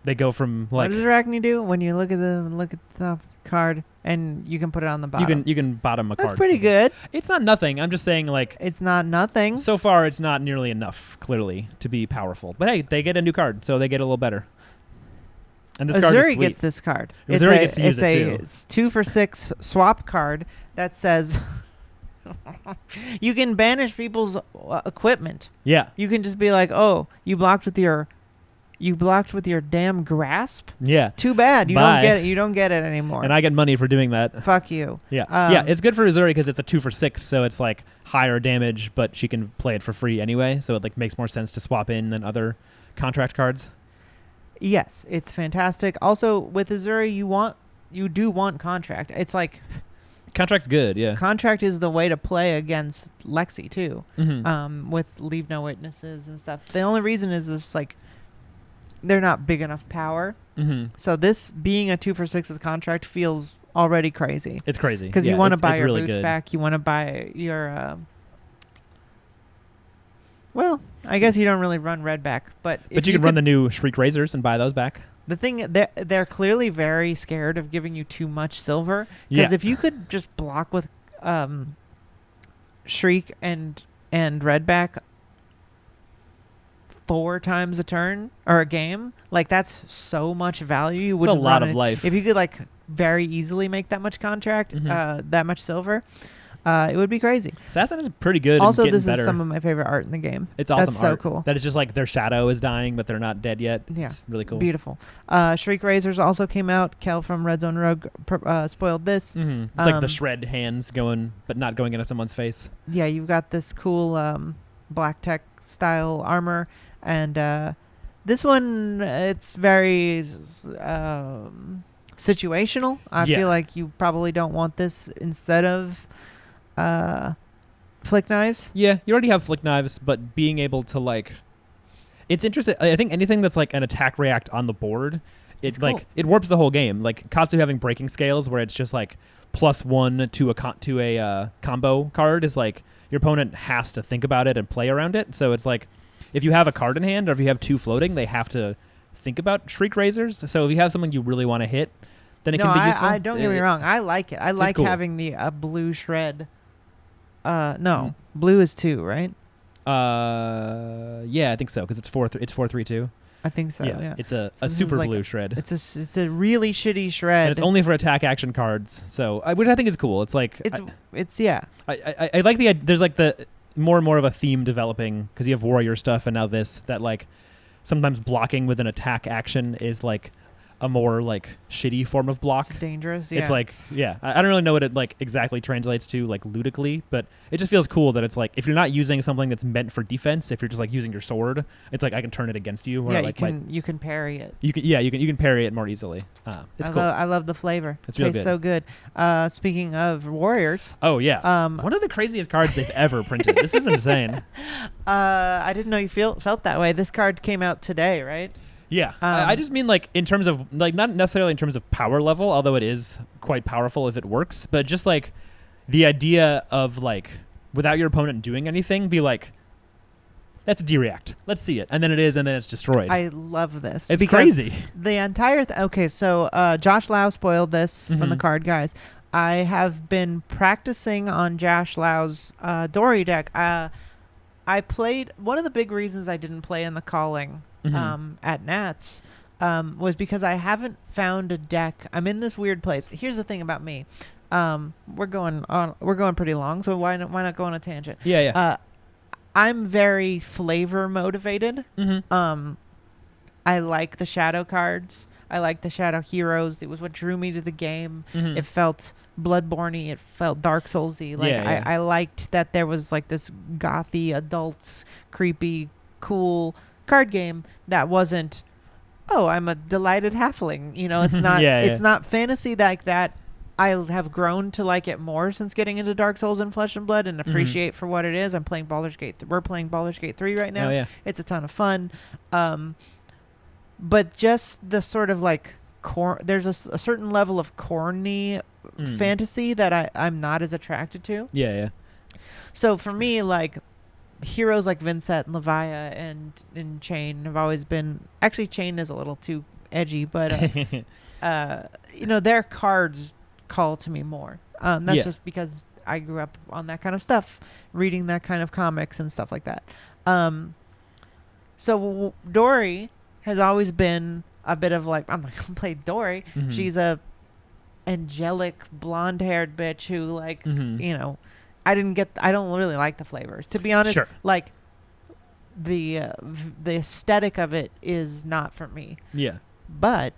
they go from like. What does Arachne do when you look at the card and you can put it on the bottom? You can bottom a card. That's pretty good. It's not nothing. I'm just saying like. It's not nothing. So far, it's not nearly enough, clearly, to be powerful. But hey, they get a new card, so they get a little better. And this card is sweet. Gets this card. Uzuri gets to use it too. It's 2-for-6 swap card that says you can banish people's equipment. Yeah. You can just be like, oh, you blocked with your damn grasp. Yeah. Too bad. You Bye. don't get it. You don't get it anymore. And I get money for doing that. Fuck you. Yeah. It's good for Uzuri because it's a 2-for-6, so it's like higher damage, but she can play it for free anyway. So it like makes more sense to swap in than other contract cards. Yes, it's fantastic. Also, with Uzuri, you do want contract. It's like contract's good. Yeah. Contract is the way to play against Lexi too. Mm-hmm. With leave no witnesses and stuff. The only reason is this like they're not big enough power. Mm-hmm. So this being a 2-for-6 with contract feels already crazy. It's crazy because you want to buy your really boots good. back. You want to buy your. Well, I guess you don't really run red back, but you can run the new Shriek Razors and buy those back. The thing, they're clearly very scared of giving you too much silver. Because if you could just block with Shriek and Redback 4 times a turn or a game, like that's so much value. You wouldn't. It's a lot of life. If you could like very easily make that much contract, that much silver. It would be crazy. Assassin is pretty good. Also, this is some of my favorite art in the game. It's awesome. That's so cool. That it's just like their shadow is dying, but they're not dead yet. Yeah. It's really cool. Beautiful. Shriek Razors also came out. Kel from Red Zone Rogue spoiled this. Mm-hmm. It's like the shred hands going, but not going into someone's face. Yeah, you've got this cool black tech style armor, and this one it's very situational. I feel like you probably don't want this instead of flick knives. Yeah, you already have flick knives, but being able to like, it's interesting. I think anything that's like an attack react on the board, it's like cool. It warps the whole game. Like Katsu having breaking scales, where it's just like +1 to a combo card is like your opponent has to think about it and play around it. So it's like if you have a card in hand or if you have 2 floating, they have to think about Shriek Razors. So if you have something you really want to hit, then it can be useful. Don't get me wrong. I like it. I like having the blue shred. Blue is 2, right? Yeah, I think so because it's 4-3-2. I think so. Yeah. It's a super blue shred. It's a really shitty shred. And it's only for attack action cards. So which I think is cool. It's like I like there's like the more and more of a theme developing because you have warrior stuff and now this that like sometimes blocking with an attack action is like a more like shitty form of block. It's dangerous. Yeah. It's like I don't really know what it like exactly translates to like ludically, but it just feels cool that it's like if you're not using something that's meant for defense, if you're just like using your sword, it's like I can turn it against you. Yeah, like, you can parry it. You can parry it more easily. It's cool. I love the flavor. It's really so good. Speaking of warriors. Oh yeah. One of the craziest cards they've ever printed. This is insane. I didn't know you felt that way. This card came out today, right? Yeah, I just mean like in terms of like not necessarily in terms of power level, although it is quite powerful if it works, but just like the idea of like without your opponent doing anything, be like, that's a D-react. Let's see it, and then it is, and then it's destroyed. I love this. It's crazy. The entire okay, so Josh Lau spoiled this from the card guys. I have been practicing on Josh Lau's Dory deck. I played. One of the big reasons I didn't play in the calling at Nats was because I haven't found a deck. I'm in this weird place. Here's the thing about me. We're going pretty long, so why not go on a tangent? Yeah. I'm very flavor motivated. Mm-hmm. I like the shadow cards. I like the shadow heroes. It was what drew me to the game. Mm-hmm. It felt Bloodborne-y. It felt Dark Souls-y. Like I liked that there was like this gothy, adult, creepy, cool card game that wasn't, oh, I'm a delighted halfling. You know, it's not. It's not fantasy like that. I have grown to like it more since getting into Dark Souls and Flesh and Blood and appreciate for what it is. I'm playing Baldur's Gate. We're playing Baldur's Gate 3 right now. Oh, yeah. It's a ton of fun. But just the sort of like there's a certain level of corny fantasy that I'm not as attracted to. Yeah. So for me, like heroes like Vincent and Levia and Chain have always been. Actually, Chain is a little too edgy, but their cards call to me more. That's just because I grew up on that kind of stuff, reading that kind of comics and stuff like that. So Dory has always been a bit of like, I'm not gonna play Dory. Mm-hmm. She's a angelic blonde-haired bitch who like I don't really like the flavors, to be honest. Sure. Like the aesthetic of it is not for me. Yeah. But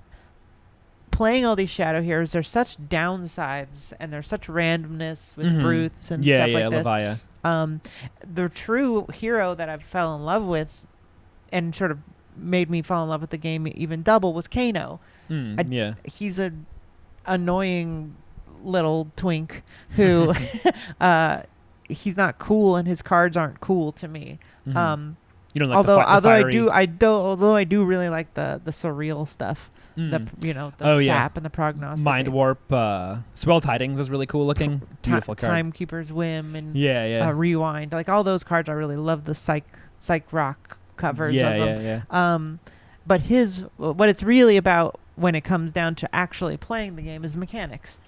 playing all these shadow heroes, there's such downsides and there's such randomness with brutes and stuff like this. Levia. The true hero that I fell in love with and sort of made me fall in love with the game even double was Kano. He's a annoying little twink who he's not cool and his cards aren't cool to me. You don't like although the fiery... I do really like the surreal stuff. The sap and the prognostic. Mind Warp, Swell Tidings is really cool looking. Beautiful card. Timekeeper's Whim and Rewind. Like all those cards, I really love the psych rock covers of them. But what it's really about when it comes down to actually playing the game is the mechanics,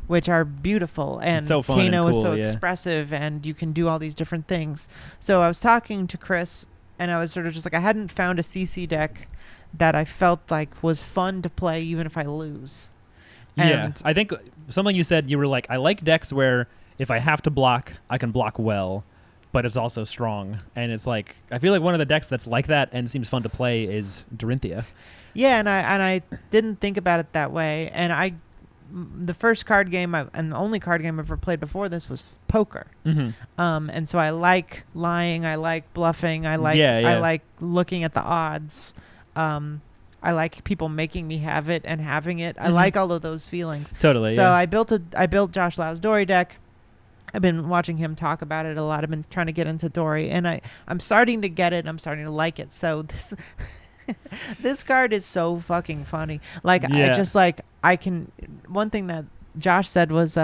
which are beautiful and so fun Kano and cool, is so expressive and you can do all these different things. So I was talking to Chris and I was sort of just like, I hadn't found a CC deck that I felt like was fun to play even if I lose. And I think something you said, you were like, I like decks where if I have to block, I can block well, but it's also strong. And it's like, I feel like one of the decks that's like that and seems fun to play is Dorinthia. Yeah, and I didn't think about it that way. And the first card game and the only card game I've ever played before this was poker. And so I like lying, I like bluffing, I like looking at the odds. I like people making me have it and having it. I like all of those feelings. Totally. So I built Josh Lau's Dory deck. I've been watching him talk about it a lot. I've been trying to get into Dory, and I'm starting to get it. I'm starting to like it. So this card is so fucking funny. Like I just like one thing that Josh said was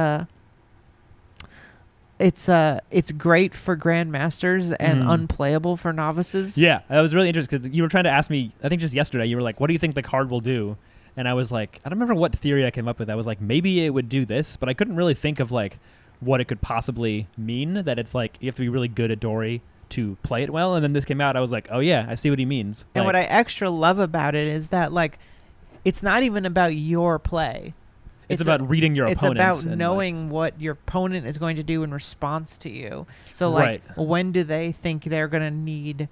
it's great for grandmasters and unplayable for novices. Yeah, I was really interested because you were trying to ask me, I think just yesterday, you were like, what do you think the card will do? And I was like, I don't remember what theory I came up with. I was like, maybe it would do this, but I couldn't really think of like what it could possibly mean, that it's like you have to be really good at Dory to play it well. And then this came out, I was like, oh yeah, I see what he means. And what I extra love about it is that like it's not even about your play. It's about reading your opponent. It's about knowing what your opponent is going to do in response to you. So like when do they think they're going to need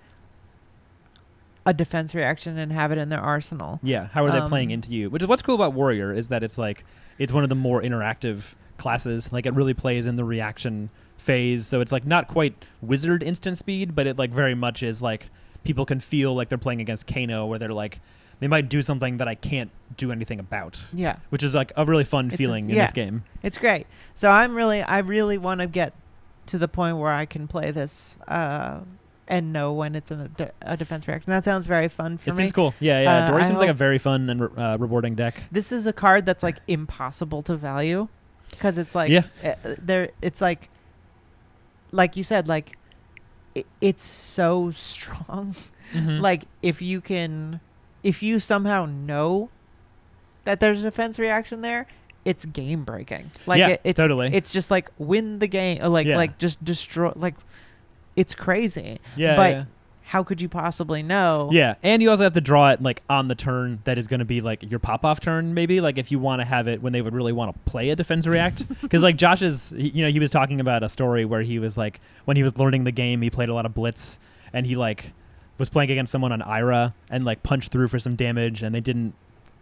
a defense reaction and have it in their arsenal? Yeah, how are they playing into you? Which is what's cool about Warrior is that it's like it's one of the more interactive classes. Like it really plays in the reaction phase, so it's like not quite wizard instant speed, but it like very much is like people can feel like they're playing against Kano, where they're like they might do something that I can't do anything about. Yeah, which is like a really fun feeling in this game. It's great. So I really want to get to the point where I can play this and know when it's a defense reaction. That sounds very fun for me. It seems cool. Yeah. Dory seems like a very fun and rewarding deck. This is a card that's like impossible to value because it's like it's like you said, like it's so strong. Like if you somehow know that there's a defense reaction there, it's game breaking. Like it's totally. It's just like win the game, or like just destroy. Like it's crazy. Yeah, but yeah. how could you possibly know? Yeah, and you also have to draw it like on the turn that is going to be like your pop-off turn, maybe, like if you want to have it when they would really want to play a defense react. Because like Josh is, he was talking about a story where he was like, when he was learning the game, he played a lot of Blitz, and he like was playing against someone on Ira and like punched through for some damage, and they didn't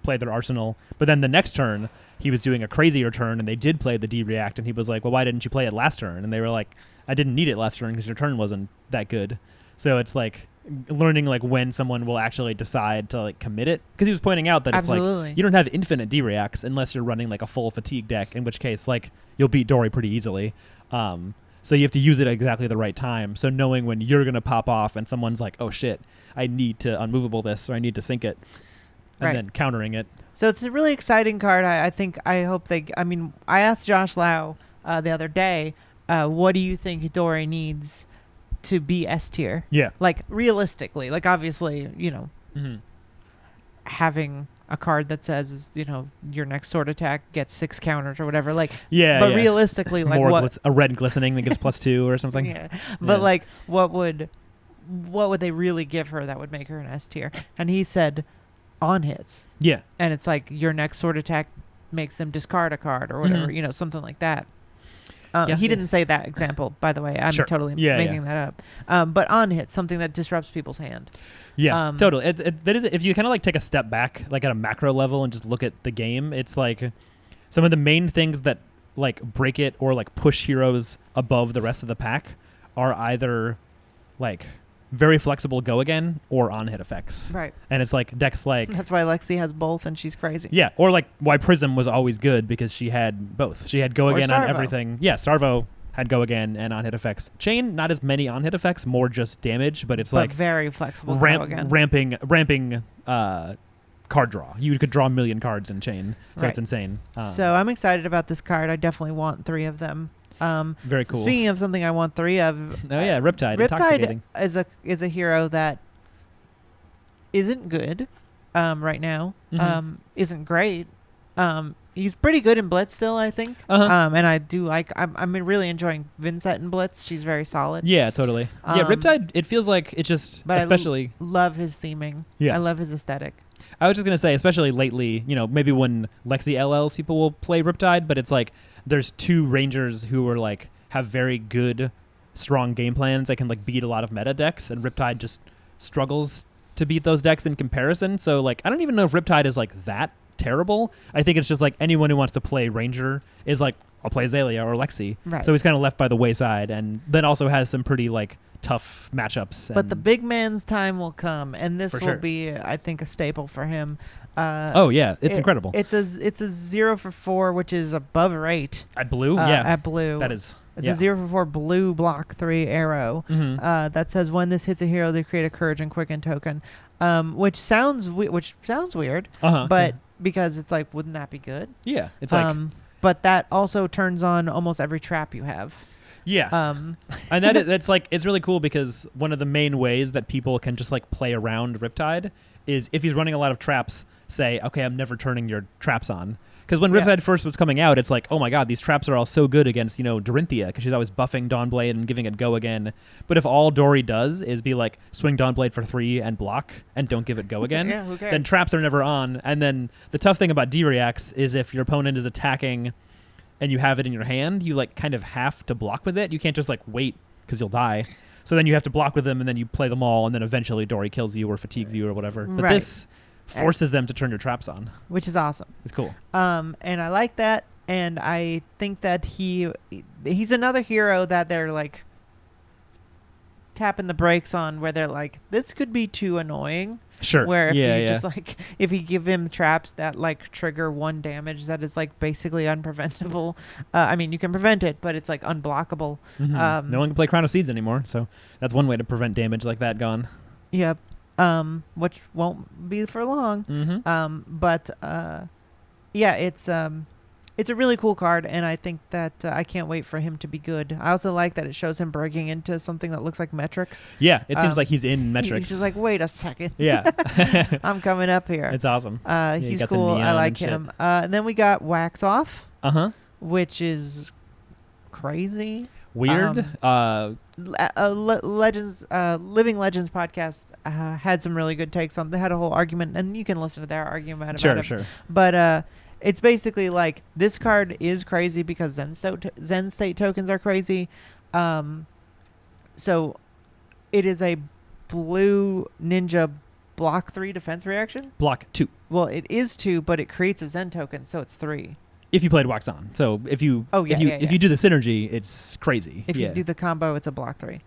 play their arsenal. But then the next turn, he was doing a crazier turn, and they did play the D-react, and he was like, well, why didn't you play it last turn? And they were like, I didn't need it last turn because your turn wasn't that good. So it's like learning like when someone will actually decide to like commit it, because he was pointing out that Absolutely. it's like you don't have infinite D-reacts unless you're running like a full fatigue deck, in which case like you'll beat Dory pretty easily. So you have to use it at exactly the right time. So knowing when you're going to pop off and someone's like, oh shit, I need to unmovable this, or I need to sink it, and then countering it. So it's a really exciting card. I hope I asked Josh Lau the other day, what do you think Dory needs to be S tier? Yeah. Like realistically, like obviously, Mm-hmm. having a card that says, your next sword attack gets 6 counters or whatever. Like, Yeah. but realistically, like more a red glistening that gives +2 or something. Yeah. But like, what would they really give her that would make her an S tier? And he said, on hits. Yeah. And it's like your next sword attack makes them discard a card or whatever, something like that. He didn't say that example, by the way. I'm totally making that up. But on hit, something that disrupts people's hand. Yeah, totally. That is, if you kind of like take a step back, like at a macro level, and just look at the game, it's like some of the main things that like break it or like push heroes above the rest of the pack are either like very flexible go again or on hit effects. Right. And it's like decks like that's why Lexi has both and she's crazy. Yeah, or like why Prism was always good, because she had both. She had go again on everything. Yeah, Sarvo had go again and on hit effects. Chain, not as many on hit effects, more just damage, but it's like very flexible ramping card draw. You could draw a million cards in Chain, so it's insane. So I'm excited about this card. I definitely want 3 of them. Very cool. Speaking of something I want 3 of, oh yeah, Riptide. Riptide is a hero that isn't good right now. Mm-hmm. Isn't great. He's pretty good in Blitz still, I think. Uh-huh. And I do like. I'm really enjoying Vincent in Blitz. She's very solid. Yeah, totally. Yeah, Riptide. It feels like it just, but especially love his theming. Yeah, I love his aesthetic. I was just gonna say, especially lately, maybe when Lexi LLs, people will play Riptide, but it's like there's 2 Rangers who are like have very good, strong game plans that can like beat a lot of meta decks, and Riptide just struggles to beat those decks in comparison. So like, I don't even know if Riptide is like that terrible. I think it's just like anyone who wants to play Ranger is like, I'll play Azalea or Lexi. Right. So he's kind of left by the wayside, and then also has some pretty like tough matchups. But the big man's time will come, and this will be, I think, a staple for him. Oh yeah, it's incredible. It's a 0 for 4, which is above 8 at blue. At blue, that is. It's a 0 for 4 blue block 3 arrow that says when this hits a hero, they create a Courage and Quicken token, which sounds weird, but because it's like, wouldn't that be good? Yeah, it's like. But that also turns on almost every trap you have. Yeah. And that's like, it's really cool, because one of the main ways that people can just like play around Riptide is if he's running a lot of traps, say, okay, I'm never turning your traps on. Because when Riptide first was coming out, it's like, oh my god, these traps are all so good against, Dorinthia, because she's always buffing Dawnblade and giving it go again. But if all Dory does is be like, swing Dawnblade for 3 and block, and don't give it go again, then traps are never on. And then the tough thing about D-reacts is if your opponent is attacking and you have it in your hand, you like kind of have to block with it. You can't just like wait, because you'll die. So then you have to block with them, and then you play them all, and then eventually Dory kills you or fatigues you or whatever. But this forces them to turn your traps on, which is awesome. It's cool. And I like that, and I think that he's another hero that they're like tapping the brakes on, where they're like, this could be too annoying. Sure. Where if you just like, if you give him traps that like trigger 1 damage that is like basically unpreventable. I mean, you can prevent it, but it's like unblockable. Mm-hmm. No one can play Crown of Seeds anymore, so that's one way to prevent damage like that gone. Yep. Which won't be for long. Mm-hmm. It's a really cool card, and I think that I can't wait for him to be good. I also like that it shows him breaking into something that looks like Metrics. Yeah, it seems like he's in Metrics. He's just like, wait a second. Yeah. I'm coming up here. It's awesome. He's cool. I like him. And then we got Wax Off, which is crazy. Weird. Legends, Living Legends podcast had some really good takes on. They had a whole argument, and you can listen to their argument about it. Sure. But it's basically like this card is crazy because Zen State tokens are crazy. So it is a blue ninja block 3 defense reaction. Block 2. Well, it is 2, but it creates a Zen token, so it's 3. If you played Wax On. So if you if you do the synergy, it's crazy. If you do the combo, it's a block 3.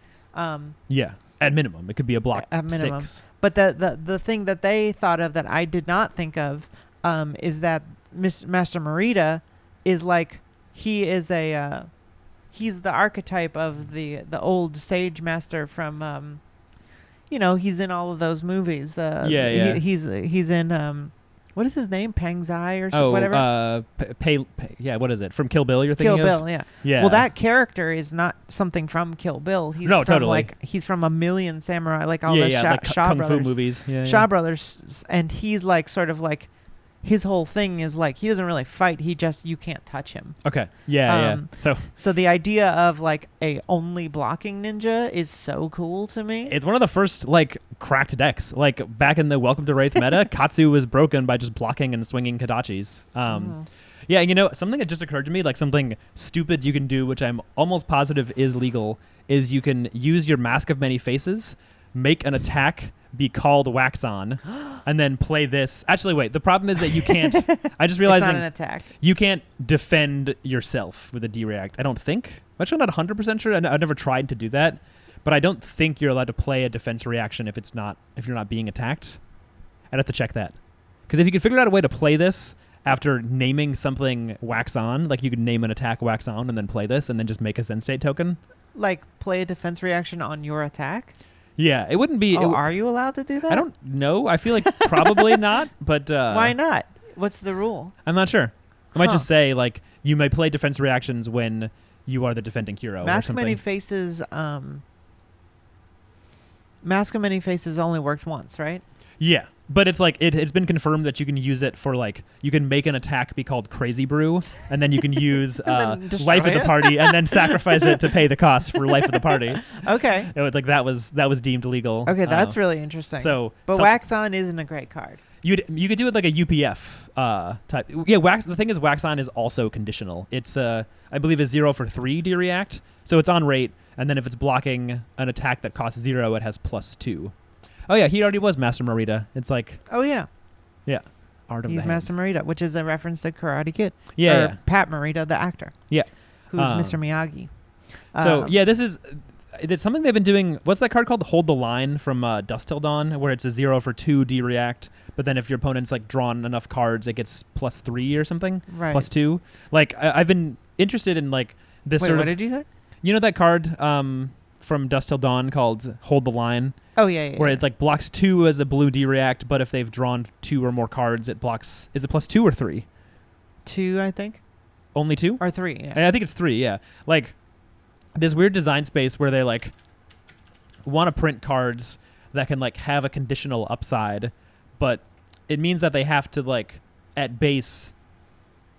Yeah. At minimum, it could be a block at minimum. 6. But the thing that they thought of that I did not think of is that Master Marita is like he is a he's the archetype of the old Sage Master from he's in all of those movies. He's in what is his name? Pang Zai or whatever. What is it? From Kill Bill you're thinking of? Kill Bill, yeah. Well, that character is not something from Kill Bill. He's from totally. He's from A Million Samurai, like all the Shaw Kung Brothers. Fu movies. Shaw Brothers, and he's like sort of like his whole thing is like he doesn't really fight. You can't touch him. Okay. Yeah. So the idea of like a only blocking ninja is so cool to me. It's one of the first like cracked decks. Like back in the Welcome to Wraith meta, Katsu was broken by just blocking and swinging Kadachis. Yeah, something that just occurred to me, like something stupid you can do, which I'm almost positive is legal, is you can use your Mask of Many Faces, make an attack be called Wax On, and then play this. Actually, wait. The problem is that you can't. I just realized it's not an attack. You can't defend yourself with a D-React. I don't think. I'm actually not 100% sure. I've never tried to do that, but I don't think you're allowed to play a defense reaction if you're not being attacked. I'd have to check that, because if you could figure out a way to play this after naming something Wax On, like you could name an attack Wax On and then play this and then just make a Zen State token. Like play a defense reaction on your attack. Yeah, it wouldn't be. Are you allowed to do that? I don't know. I feel like probably not, but why not? What's the rule? I'm not sure. I might just say like you may play defense reactions when you are the defending hero. Mask or of Many Faces. Mask of Many Faces only works once, right? Yeah, but it's like it's been confirmed that you can use it for like you can make an attack be called Crazy Brew, and then you can use Life of the Party, and then sacrifice it to pay the cost for Life of the Party. Okay. That was deemed legal. Okay, that's really interesting. But Wax On isn't a great card. You could do it like a UPF type. Yeah, The thing is, Wax On is also conditional. It's I believe a 0 for 3 D-React, so it's on rate, and then if it's blocking an attack that costs 0, it has +2. Oh yeah, he already was Master Marita. It's like yeah, Art of he's the Hand. Master Marita, which is a reference to Karate Kid. Yeah. Pat Morita, the actor. Yeah, who's Mr. Miyagi. So it's something they've been doing. What's that card called? Hold the Line from Dusk Till Dawn, where it's a 0 for 2 D-React, but then if your opponent's like drawn enough cards, it gets +3 or something, right? +2. Like I've been interested in like this. Wait, sort what of, did you say? You know that card from Dusk Till Dawn called Hold the Line? Oh yeah. Where it like blocks 2 as a blue D-React, but if they've drawn 2 or more cards, it blocks. Is it +2 or 3? 2, I think. Only 2 or 3? Yeah. I think it's 3. Yeah, like this weird design space where they like want to print cards that can like have a conditional upside, but it means that they have to like at base,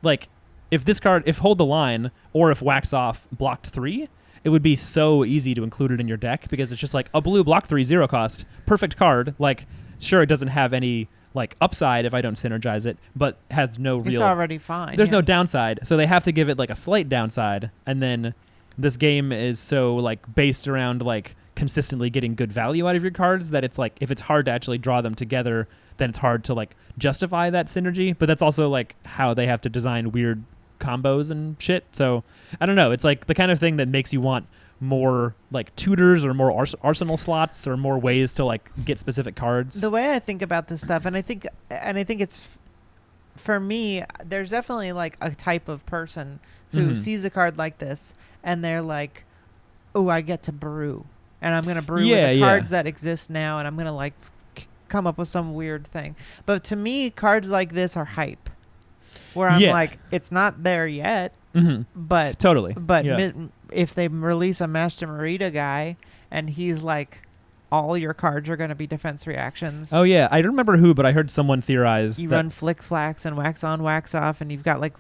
like if Hold the Line or if Wax Off blocked 3. It would be so easy to include it in your deck because it's just like a blue block 3 0 cost, perfect card. Like, sure, it doesn't have any like upside if I don't synergize it, but has no real. It's already fine. There's no downside, so they have to give it like a slight downside, and then this game is so like based around like consistently getting good value out of your cards that it's like if it's hard to actually draw them together, then it's hard to like justify that synergy. But that's also like how they have to design weird combos and shit. So I don't know, it's like the kind of thing that makes you want more like tutors or more arsenal slots or more ways to like get specific cards. The way I think about this stuff, and I think it's for me, there's definitely like a type of person who sees a card like this and they're like, oh, I get to brew, and I'm gonna brew with the cards that exist now, and I'm gonna like come up with some weird thing. But to me, cards like this are hype, where I'm like, it's not there yet, but totally. But if they release a Master Marita guy and he's like, all your cards are going to be defense reactions. Oh yeah, I don't remember who, but I heard someone theorize you run Flick Flax and Wax On, Wax Off, and you've got like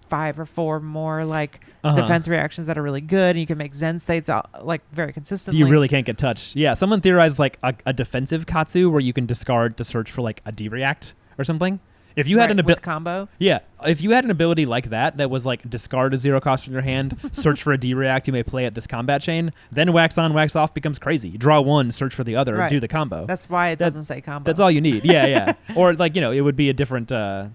5 or 4 more like Uh-huh. defense reactions that are really good, and you can make Zen states like very consistently. You really can't get touched. Yeah, someone theorized like a defensive Katsu where you can discard to search for like a D-react or something. If you had an ability combo, if you had an ability like that was like discard a 0 cost from your hand, search for a D-react you may play at this combat chain, then wax on, wax off becomes crazy. Draw one, search for the other, do the combo. That's why it doesn't say combo. That's all you need. Yeah. Or like, it would be a different a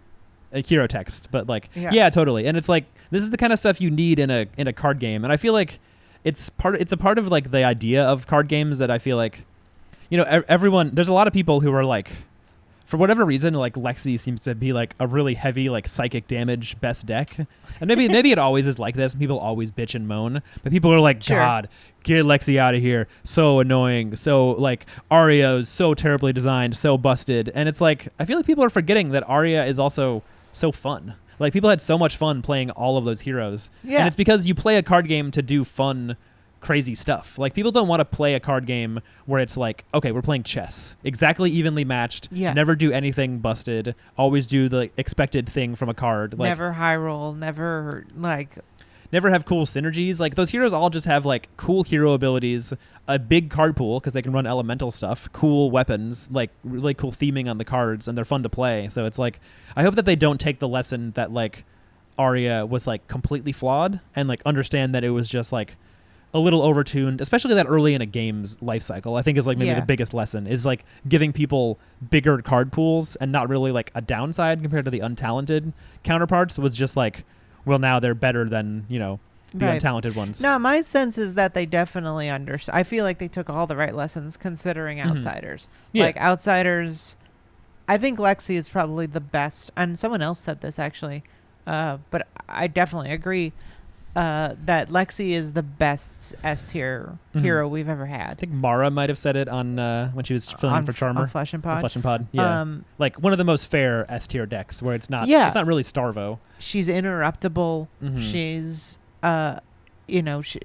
hero text, but like totally. And it's like this is the kind of stuff you need in a card game, and I feel like it's a part of like the idea of card games that I feel like everyone, there's a lot of people who are like, for whatever reason, like Lexi seems to be like a really heavy like psychic damage best deck, and maybe it always is like this. And people always bitch and moan, but people are like, God, get Lexi out of here. So annoying. So like Arya is so terribly designed, so busted, and it's like I feel like people are forgetting that Arya is also so fun. Like people had so much fun playing all of those heroes, and it's because you play a card game to do fun, crazy stuff. Like people don't want to play a card game where it's like, okay, we're playing chess, exactly evenly matched, never do anything busted, always do the expected thing from a card, like never high roll, never have cool synergies. Like those heroes all just have like cool hero abilities, a big card pool because they can run elemental stuff, cool weapons, like really cool theming on the cards, and they're fun to play. So it's like I hope that they don't take the lesson that like Arya was like completely flawed and like understand that it was just like a little overtuned, especially that early in a game's life cycle. I think is like maybe the biggest lesson is like giving people bigger card pools and not really like a downside compared to the untalented counterparts. Was just like, well, now they're better than the untalented ones. No, my sense is that they definitely I feel like they took all the right lessons considering outsiders. Like outsiders, I think Lexi is probably the best, and someone else said this actually, but I definitely agree. That Lexi is the best S tier hero we've ever had. I think Mara might have said it on when she was filling in for Charmer. On Flesh and Pod. Flesh and Pod, yeah. Like one of the most fair S tier decks where it's not really Starvo. She's interruptible. She's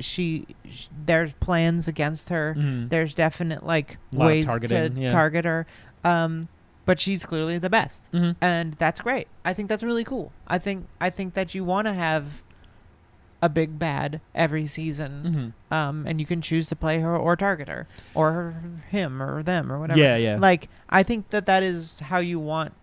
she there's plans against her. There's definite like ways to target her. But she's clearly the best, and that's great. I think that's really cool. I think that you want to have a big bad every season, and you can choose to play her or target her or him or them or whatever. Yeah. Like I think that is how you want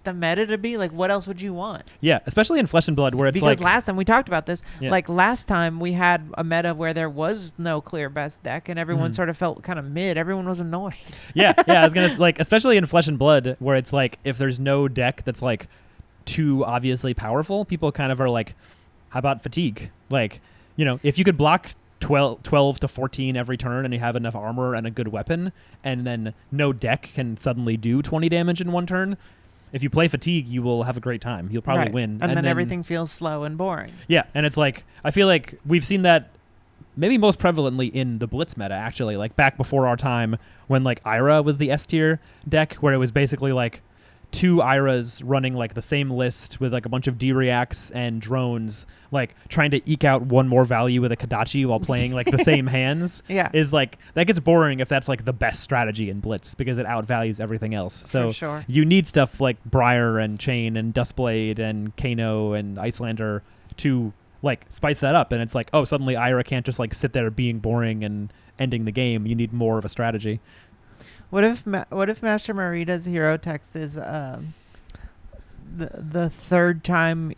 the meta to be. Like what else would you want? Yeah, especially in Flesh and Blood where it's because last time we talked about this, like last time we had a meta where there was no clear best deck and everyone sort of felt kind of mid. Everyone was annoyed. I was gonna like, especially in Flesh and Blood where it's like if there's no deck that's like too obviously powerful, people kind of are like, how about fatigue? Like, if you could block 12 to 14 every turn and you have enough armor and a good weapon, and then no deck can suddenly do 20 damage in one turn, if you play fatigue, you will have a great time. You'll probably win. And then everything feels slow and boring. Yeah, and it's like, I feel like we've seen that maybe most prevalently in the Blitz meta, actually, like back before our time when like Ira was the S tier deck, where it was basically like 2 Iras running like the same list with like a bunch of D-reacts and drones, like trying to eke out one more value with a Kadachi while playing like the same hands. Is like, that gets boring if that's like the best strategy in Blitz because it outvalues everything else. So you need stuff like Briar and Chain and Dustblade and Kano and Icelander to like spice that up. And it's like, oh, suddenly Ira can't just like sit there being boring and ending the game. You need more of a strategy. What if Master Marita's hero text is the third time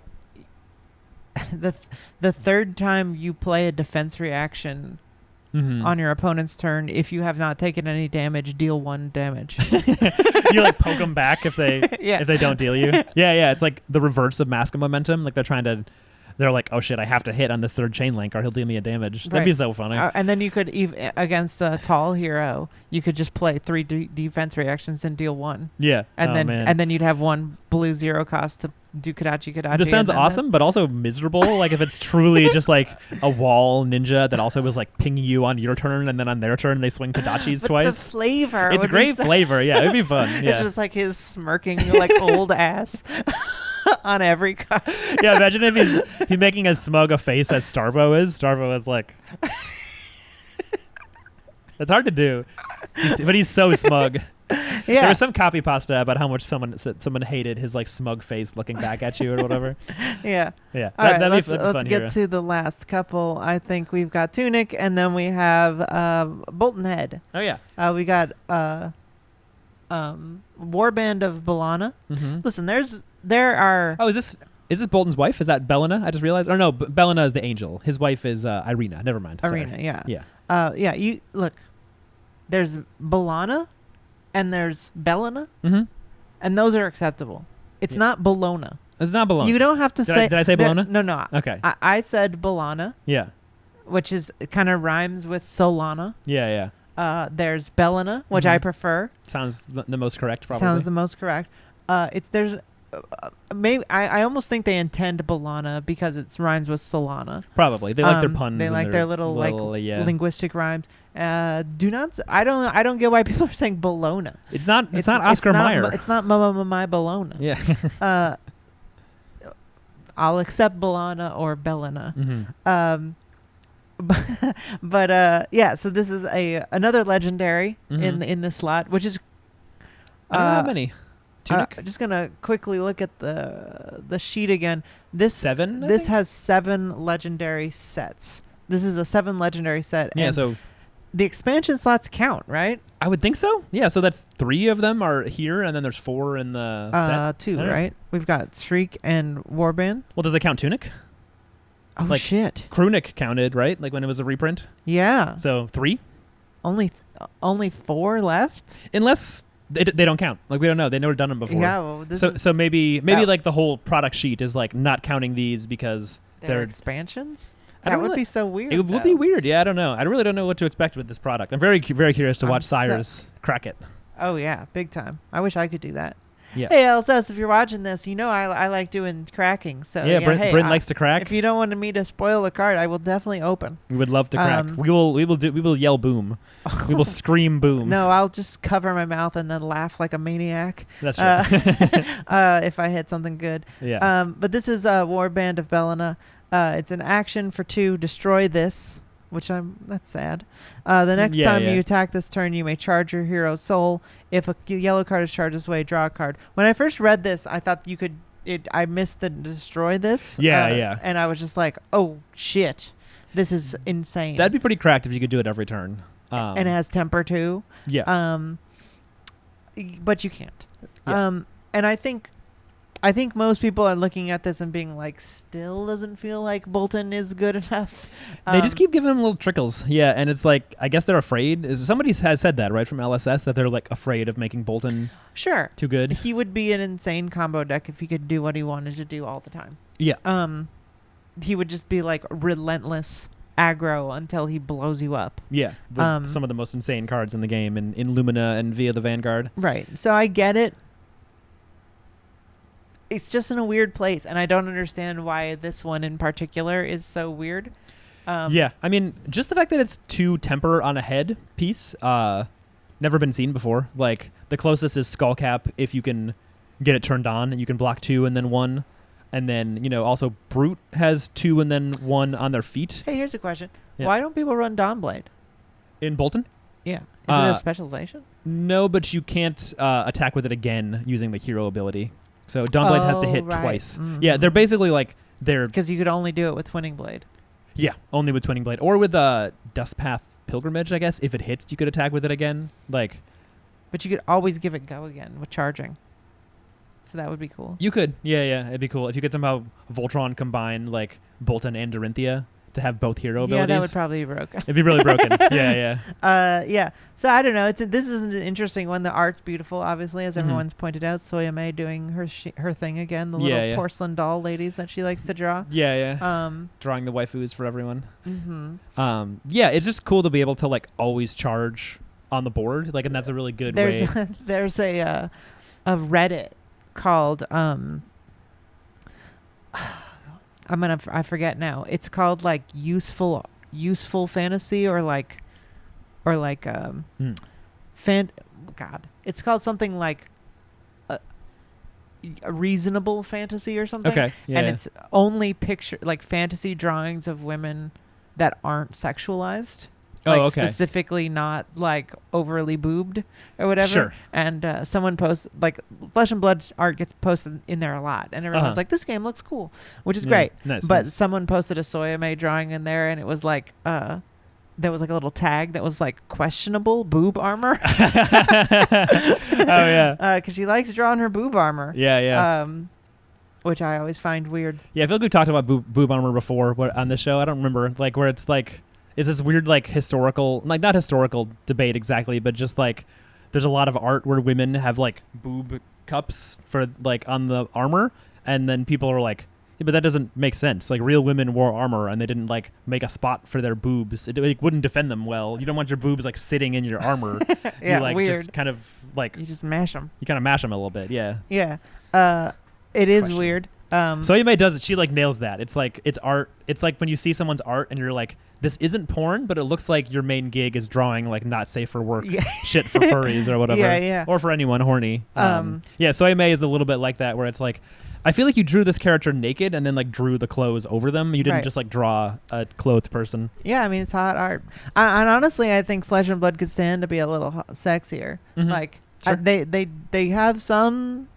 the third time you play a defense reaction on your opponent's turn, if you have not taken any damage, deal 1 damage. You like poke them back if they if they don't deal you. Yeah. It's like the reverse of Mask of Momentum. Like they're like, oh shit, I have to hit on this third chain link or he'll deal me a damage. That'd be so funny. And then you could, against a tall hero, you could just play 3 defense reactions and deal 1. Yeah. And then you'd have 1 blue 0 cost to do Kadachi. This sounds awesome, but also miserable. Like if it's truly just like a wall ninja that also was like pinging you on your turn and then on their turn they swing Kadachis twice. The flavor. It's a great flavor. Yeah, it'd be fun. Yeah. It's just like his smirking like old ass. On every card. Yeah, imagine if he's making as smug a face as Starvo is. Starvo is like, it's hard to do, but he's so smug. Yeah. There was some copy pasta about how much someone hated his like smug face looking back at you or whatever. Yeah. Yeah. All right, That'd be let's fun get hero. to the last couple. I think we've got Tunic, and then we have Bolton Head. Oh yeah. We got Warband of Bellana. Mm-hmm. Listen, there are. Oh, is this Bolton's wife? Is that Belena? I just realized. Oh no, Belena is the angel. His wife is Irina. Never mind. Sorry. Irina, yeah. Yeah. Yeah, you look. There's Bellana, and there's Belena, Mm-hmm. and those are acceptable. It's Yeah. not Bologna. It's not Bologna. You don't have to say. Did I say Bologna? No. Okay. I said Bellana, Yeah. which is kind of rhymes with Solana. Yeah. Yeah. There's Belena, which I Mhm. prefer. Sounds the most correct, probably. Sounds the most correct. There's maybe I almost think they intend Bellana because it rhymes with Solana. Probably. They like their puns. They and like their little yeah. linguistic rhymes. Do not. I don't get why people are saying Bologna. It's not Oscar Mayer. It's not my Bologna. Yeah. I'll accept Bellana or Bellena. Mm-hmm. But yeah. So this is another legendary Mhm. in this slot, which is. I don't know how many. Tunic? Just gonna quickly look at the sheet again. This 7. I This think? has 7 legendary sets. This is a 7 legendary set. Yeah. and So the expansion slots count, right? I would think so. Yeah. So that's 3 of them are here, and then there's 4 in the set. 2, I don't know. right? We've got Shriek and Warband. Well, does it count Tunic? Oh Like- shit! Krunic counted, right? Like when it was a reprint. Yeah, So 3, only 4 left. unless they don't count. Like we don't know. They never done them before. Yeah, well, this So is so maybe that- like the whole product sheet is like not counting these because their they're. expansions. I That don't would really- be so weird. It would be though. weird. Yeah, I don't know. I really don't know what to expect with this product. I'm very very curious to I'm watch so- Cyrus crack it. Oh yeah, big time. I wish I could do that. Yeah. Hey LSS, if you're watching this, you know I like doing cracking. So Yeah, Brent hey, likes to crack. If you don't want me to spoil the card, I will definitely open. We would love to crack. Um, We will yell boom. We will scream boom. No, I'll just cover my mouth and then laugh like a maniac. That's right. If I hit something good. Yeah. But this is Warband of Bellena. It's an action for 2. Destroy this, which that's sad. The next Yeah, time yeah. you attack this turn, you may charge your hero's soul. If a yellow card is charged this way, draw a card. When I first read this, I thought you could. I missed the destroy this. Yeah, yeah. And I was just like, oh shit, this is insane. That'd be pretty cracked if you could do it every turn. And it has temper too. Yeah. But you can't. Yeah. And I think most people are looking at this and being like, still doesn't feel like Bolton is good enough. They just keep giving him little trickles. Yeah, and it's like, I guess they're afraid. Somebody has said that, right, from LSS, that they're like afraid of making Bolton sure. too good. He would be an insane combo deck if he could do what he wanted to do all the time. Yeah. He would just be like relentless aggro until he blows you up. Yeah. With some of the most insane cards in the game in Lumina and via the Vanguard. Right. So I get it. It's just in a weird place, and I don't understand why this one in particular is so weird. Yeah. I mean, just the fact that it's 2 temper on a head piece, never been seen before. Like, the closest is Skullcap if you can get it turned on, and you can block 2 and then 1. And then, also Brute has 2 and then 1 on their feet. Hey, here's a question. Yeah. Why don't people run Dawnblade? In Bolton? Yeah. Is it a specialization? No, but you can't attack with it again using the hero ability. So Dawnblade has to hit right. twice. Mhm. Yeah, they're basically like they're Because you could only do it with Twinning Blade. yeah, only with Twinning Blade or with Dustpath Pilgrimage, I guess. If it hits, you could attack with it again. Like But you could always give it go again with charging. So that would be cool. you could. Yeah, it'd be cool if you could somehow Voltron combine like Bolton and Dorinthia to have both hero abilities. Yeah, that would probably be broken. It'd be really broken. Yeah. Yeah. So I don't know. This is an interesting one. The art's beautiful, obviously, as Mhm. everyone's pointed out. Soya May doing her thing again. The Yeah, little yeah. porcelain doll ladies that she likes to draw. Yeah. Drawing the waifus for everyone. Mm-hmm. Yeah, it's just cool to be able to like always charge on the board. Like, and that's a really good way. There's a Reddit called I forget now. It's called like useful fantasy or like God. It's called something like a reasonable fantasy or something. Okay. Yeah. And it's only fantasy drawings of women that aren't sexualized. like okay. specifically not like overly boobed or whatever. Sure. And someone posts like Flesh and Blood art gets posted in there a lot, and everyone's like, "This game looks cool," which is great. Nice, but nice. someone posted a Soyame drawing in there, and it was like there was like a little tag that was like questionable boob armor. Oh yeah. Because she likes drawing her boob armor. Yeah. Which I always find weird. Yeah, I feel like we talked about boob armor before on the show. I don't remember, like, where it's like, it's this weird, like, historical, like, not historical debate exactly, but just like, there's a lot of art where women have like boob cups for like on the armor, and then people are like, yeah, but that doesn't make sense. Like, real women wore armor and they didn't like make a spot for their boobs. It like, wouldn't defend them well. You don't want your boobs like sitting in your armor. Yeah, you like weird. just kind of like You just mash them. you kind of mash them a little bit. Yeah. Yeah. It is Question. weird. Soyame does it. She like nails that. It's like, it's art. It's like when you see someone's art and you're like, this isn't porn, but it looks like your main gig is drawing like not safe for work shit for furries or whatever. Yeah. Or for anyone horny. Yeah, Soyame is a little bit like that, where it's like, I feel like you drew this character naked and then like drew the clothes over them. You didn't just like draw a clothed person. Yeah, I mean, it's hot art. And honestly, I think Flesh and Blood could stand to be a little sexier. Mhm. Like, Sure. they have some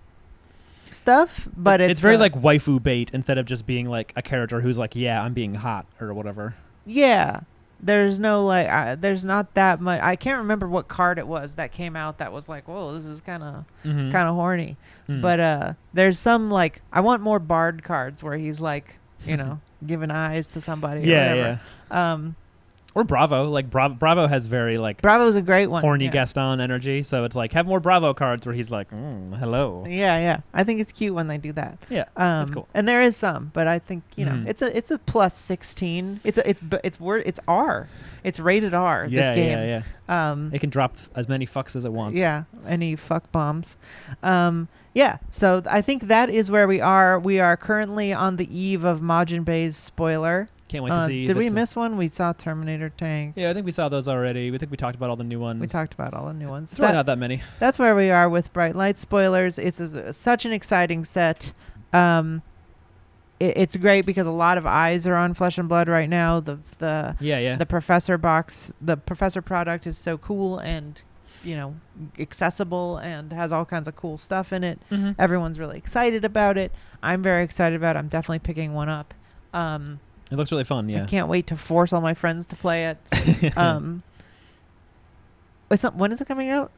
stuff, but it's very like waifu bait instead of just being like a character who's like, yeah, I'm being hot or whatever. Yeah. There's no like, there's not that much. I can't remember what card it was that came out that was like, whoa, this is kind of horny. Mm. But there's some like, I want more Bard cards where he's like, you know, giving eyes to somebody. Or whatever. Or Bravo. Like Bravo has very like Bravo's a great one. horny Gaston energy. So it's like, have more Bravo cards where he's like, hello. Yeah. I think it's cute when they do that. Yeah, that's cool. And there is some, but I think it's a plus 16. It's R. It's rated R. This game. Yeah. It can drop as many fucks as it wants. Yeah. Any fuck bombs. Yeah. So I think that is where we are. We are currently on the eve of Majin Bei's spoiler. Can't wait to see. Did we miss one? We saw Terminator Tank. Yeah, I think we saw those already. We talked about all the new ones. We talked about all the new ones. It's really not that many. That's where we are with Bright Light spoilers. It's such an exciting set. It's great because a lot of eyes are on Flesh and Blood right now. The Professor box, the Professor product is so cool and, you know, accessible and has all kinds of cool stuff in it. Mm-hmm. Everyone's really excited about it. I'm very excited about it. I'm definitely picking one up. It looks really fun, yeah. I can't wait to force all my friends to play it. When is it coming out?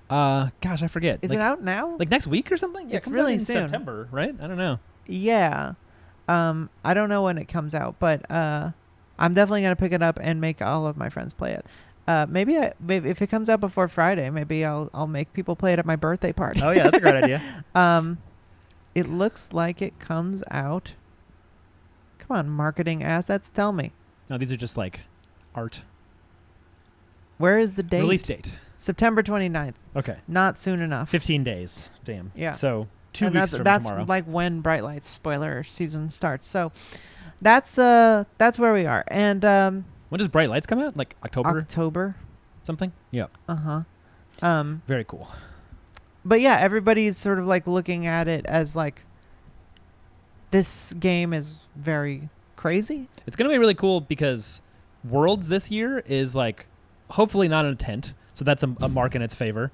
Gosh, I forget. Is it out now? Like next week or something? Yeah, It's it comes really out in soon. September, right? I don't know. Yeah. I don't know when it comes out, but I'm definitely going to pick it up and make all of my friends play it. Maybe if it comes out before Friday, maybe I'll make people play it at my birthday party. Oh, yeah, that's a great idea. It looks like it comes out. Come on, marketing assets, tell me. No, these are just like art. Where is the date? Release date. September 29th. Okay. Not soon enough. 15 days. Damn. Yeah. So 2 weeks from that's tomorrow. like when Bright Lights spoiler season starts. So that's where we are. And when does Bright Lights come out? Like October something? Yeah. Very cool. But yeah, everybody's sort of like looking at it as like, this game is very crazy. It's going to be really cool because Worlds this year is like hopefully not in a tent. So that's a mark in its favor.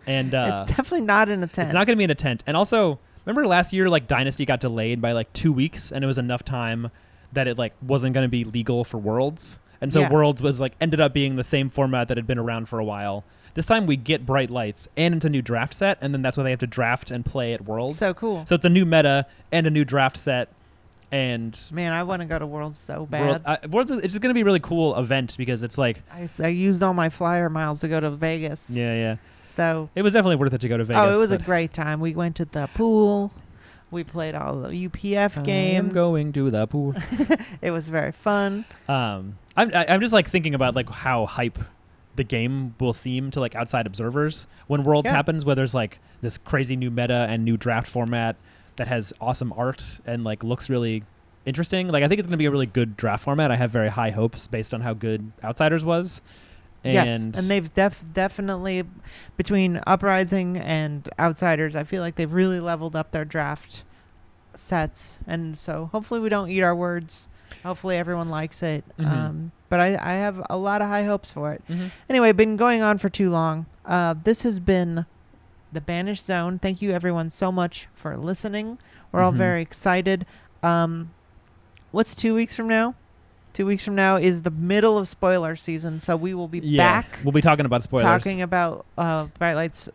And it's definitely not in a tent. It's not going to be in a tent. And also, remember last year, like Dynasty got delayed by like 2 weeks, and it was enough time that it like wasn't going to be legal for Worlds. And so Worlds was like ended up being the same format that had been around for a while. This time we get Bright Lights and it's a new draft set, and then that's why they have to draft and play at Worlds. So cool. So it's a new meta and a new draft set. And man, I want to go to Worlds so bad. Worlds it's just going to be a really cool event because it's like I used all my flyer miles to go to Vegas. Yeah. So it was definitely worth it to go to Vegas. Oh, it was a great time. We went to the pool. We played all the UPF games. I'm going to the pool. It was very fun. I'm just like thinking about like how hype the game will seem to like outside observers when Worlds happens, where there's like this crazy new meta and new draft format that has awesome art and like looks really interesting. Like I think it's going to be a really good draft format. I have very high hopes based on how good Outsiders was. And they've definitely, between Uprising and Outsiders, I feel like they've really leveled up their draft sets. And so hopefully we don't eat our words Hopefully everyone likes it. Mhm. But I have a lot of high hopes for it. Mm-hmm. Anyway, been going on for too long. This has been The Banished Zone. Thank you everyone so much for listening. We're all Mhm. very excited. What's 2 weeks from now? 2 weeks from now is the middle of spoiler season, so we will be back We'll be talking about spoilers. talking about Bright Lights,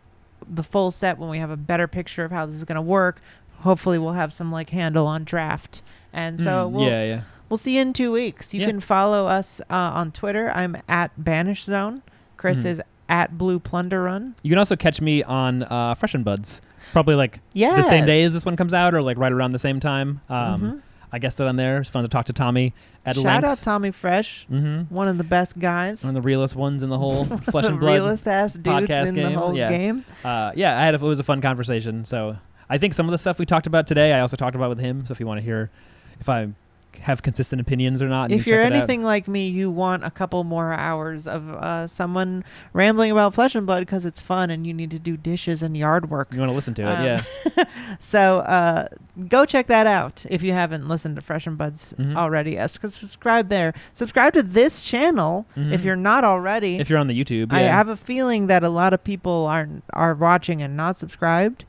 the full set, when we have a better picture of how this is going to work. Hopefully we'll have some like handle on draft. And so we'll see you in 2 weeks. You can follow us on Twitter. I'm at Banish Zone. Chris is at Blue Plunder Run. You can also catch me on Fresh and Buds. Probably like the same day as this one comes out, or like right around the same time. I guessed it on there. It's fun to talk to Tommy at length. Shout out Tommy Fresh, one of the best guys. One of the realest ones in the whole Flesh and the Blood realest ass dudes podcast in game. the whole game. It was a fun conversation. So I think some of the stuff we talked about today, I also talked about with him. So if you want to hear if I have consistent opinions or not, if you're anything like me, you want a couple more hours of someone rambling about Flesh and Blood because it's fun and you need to do dishes and yard work. You want to listen to it, So go check that out if you haven't listened to Fresh and Buds already. Yes, subscribe there. Subscribe to this channel if you're not already. If you're on the YouTube, I have a feeling that a lot of people are watching and not subscribed.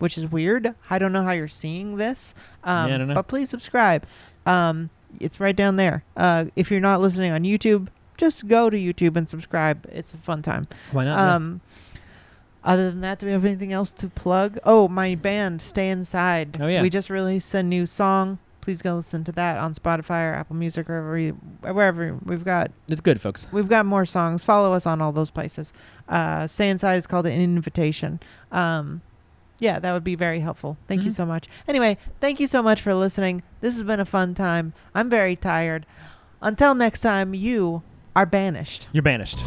Which is weird. I don't know how you're seeing this. I don't know. But please subscribe. It's right down there. If you're not listening on YouTube, just go to YouTube and subscribe. It's a fun time. Why not? Other than that, do we have anything else to plug? Oh, my band, Stay Inside. Oh, yeah. We just released a new song. Please go listen to that on Spotify or Apple Music or wherever we've got. It's good, folks. We've got more songs. Follow us on all those places. Stay Inside is called An Invitation. That would be very helpful. Thank you so much. Anyway, thank you so much for listening. This has been a fun time. I'm very tired. Until next time, you are banished. You're banished.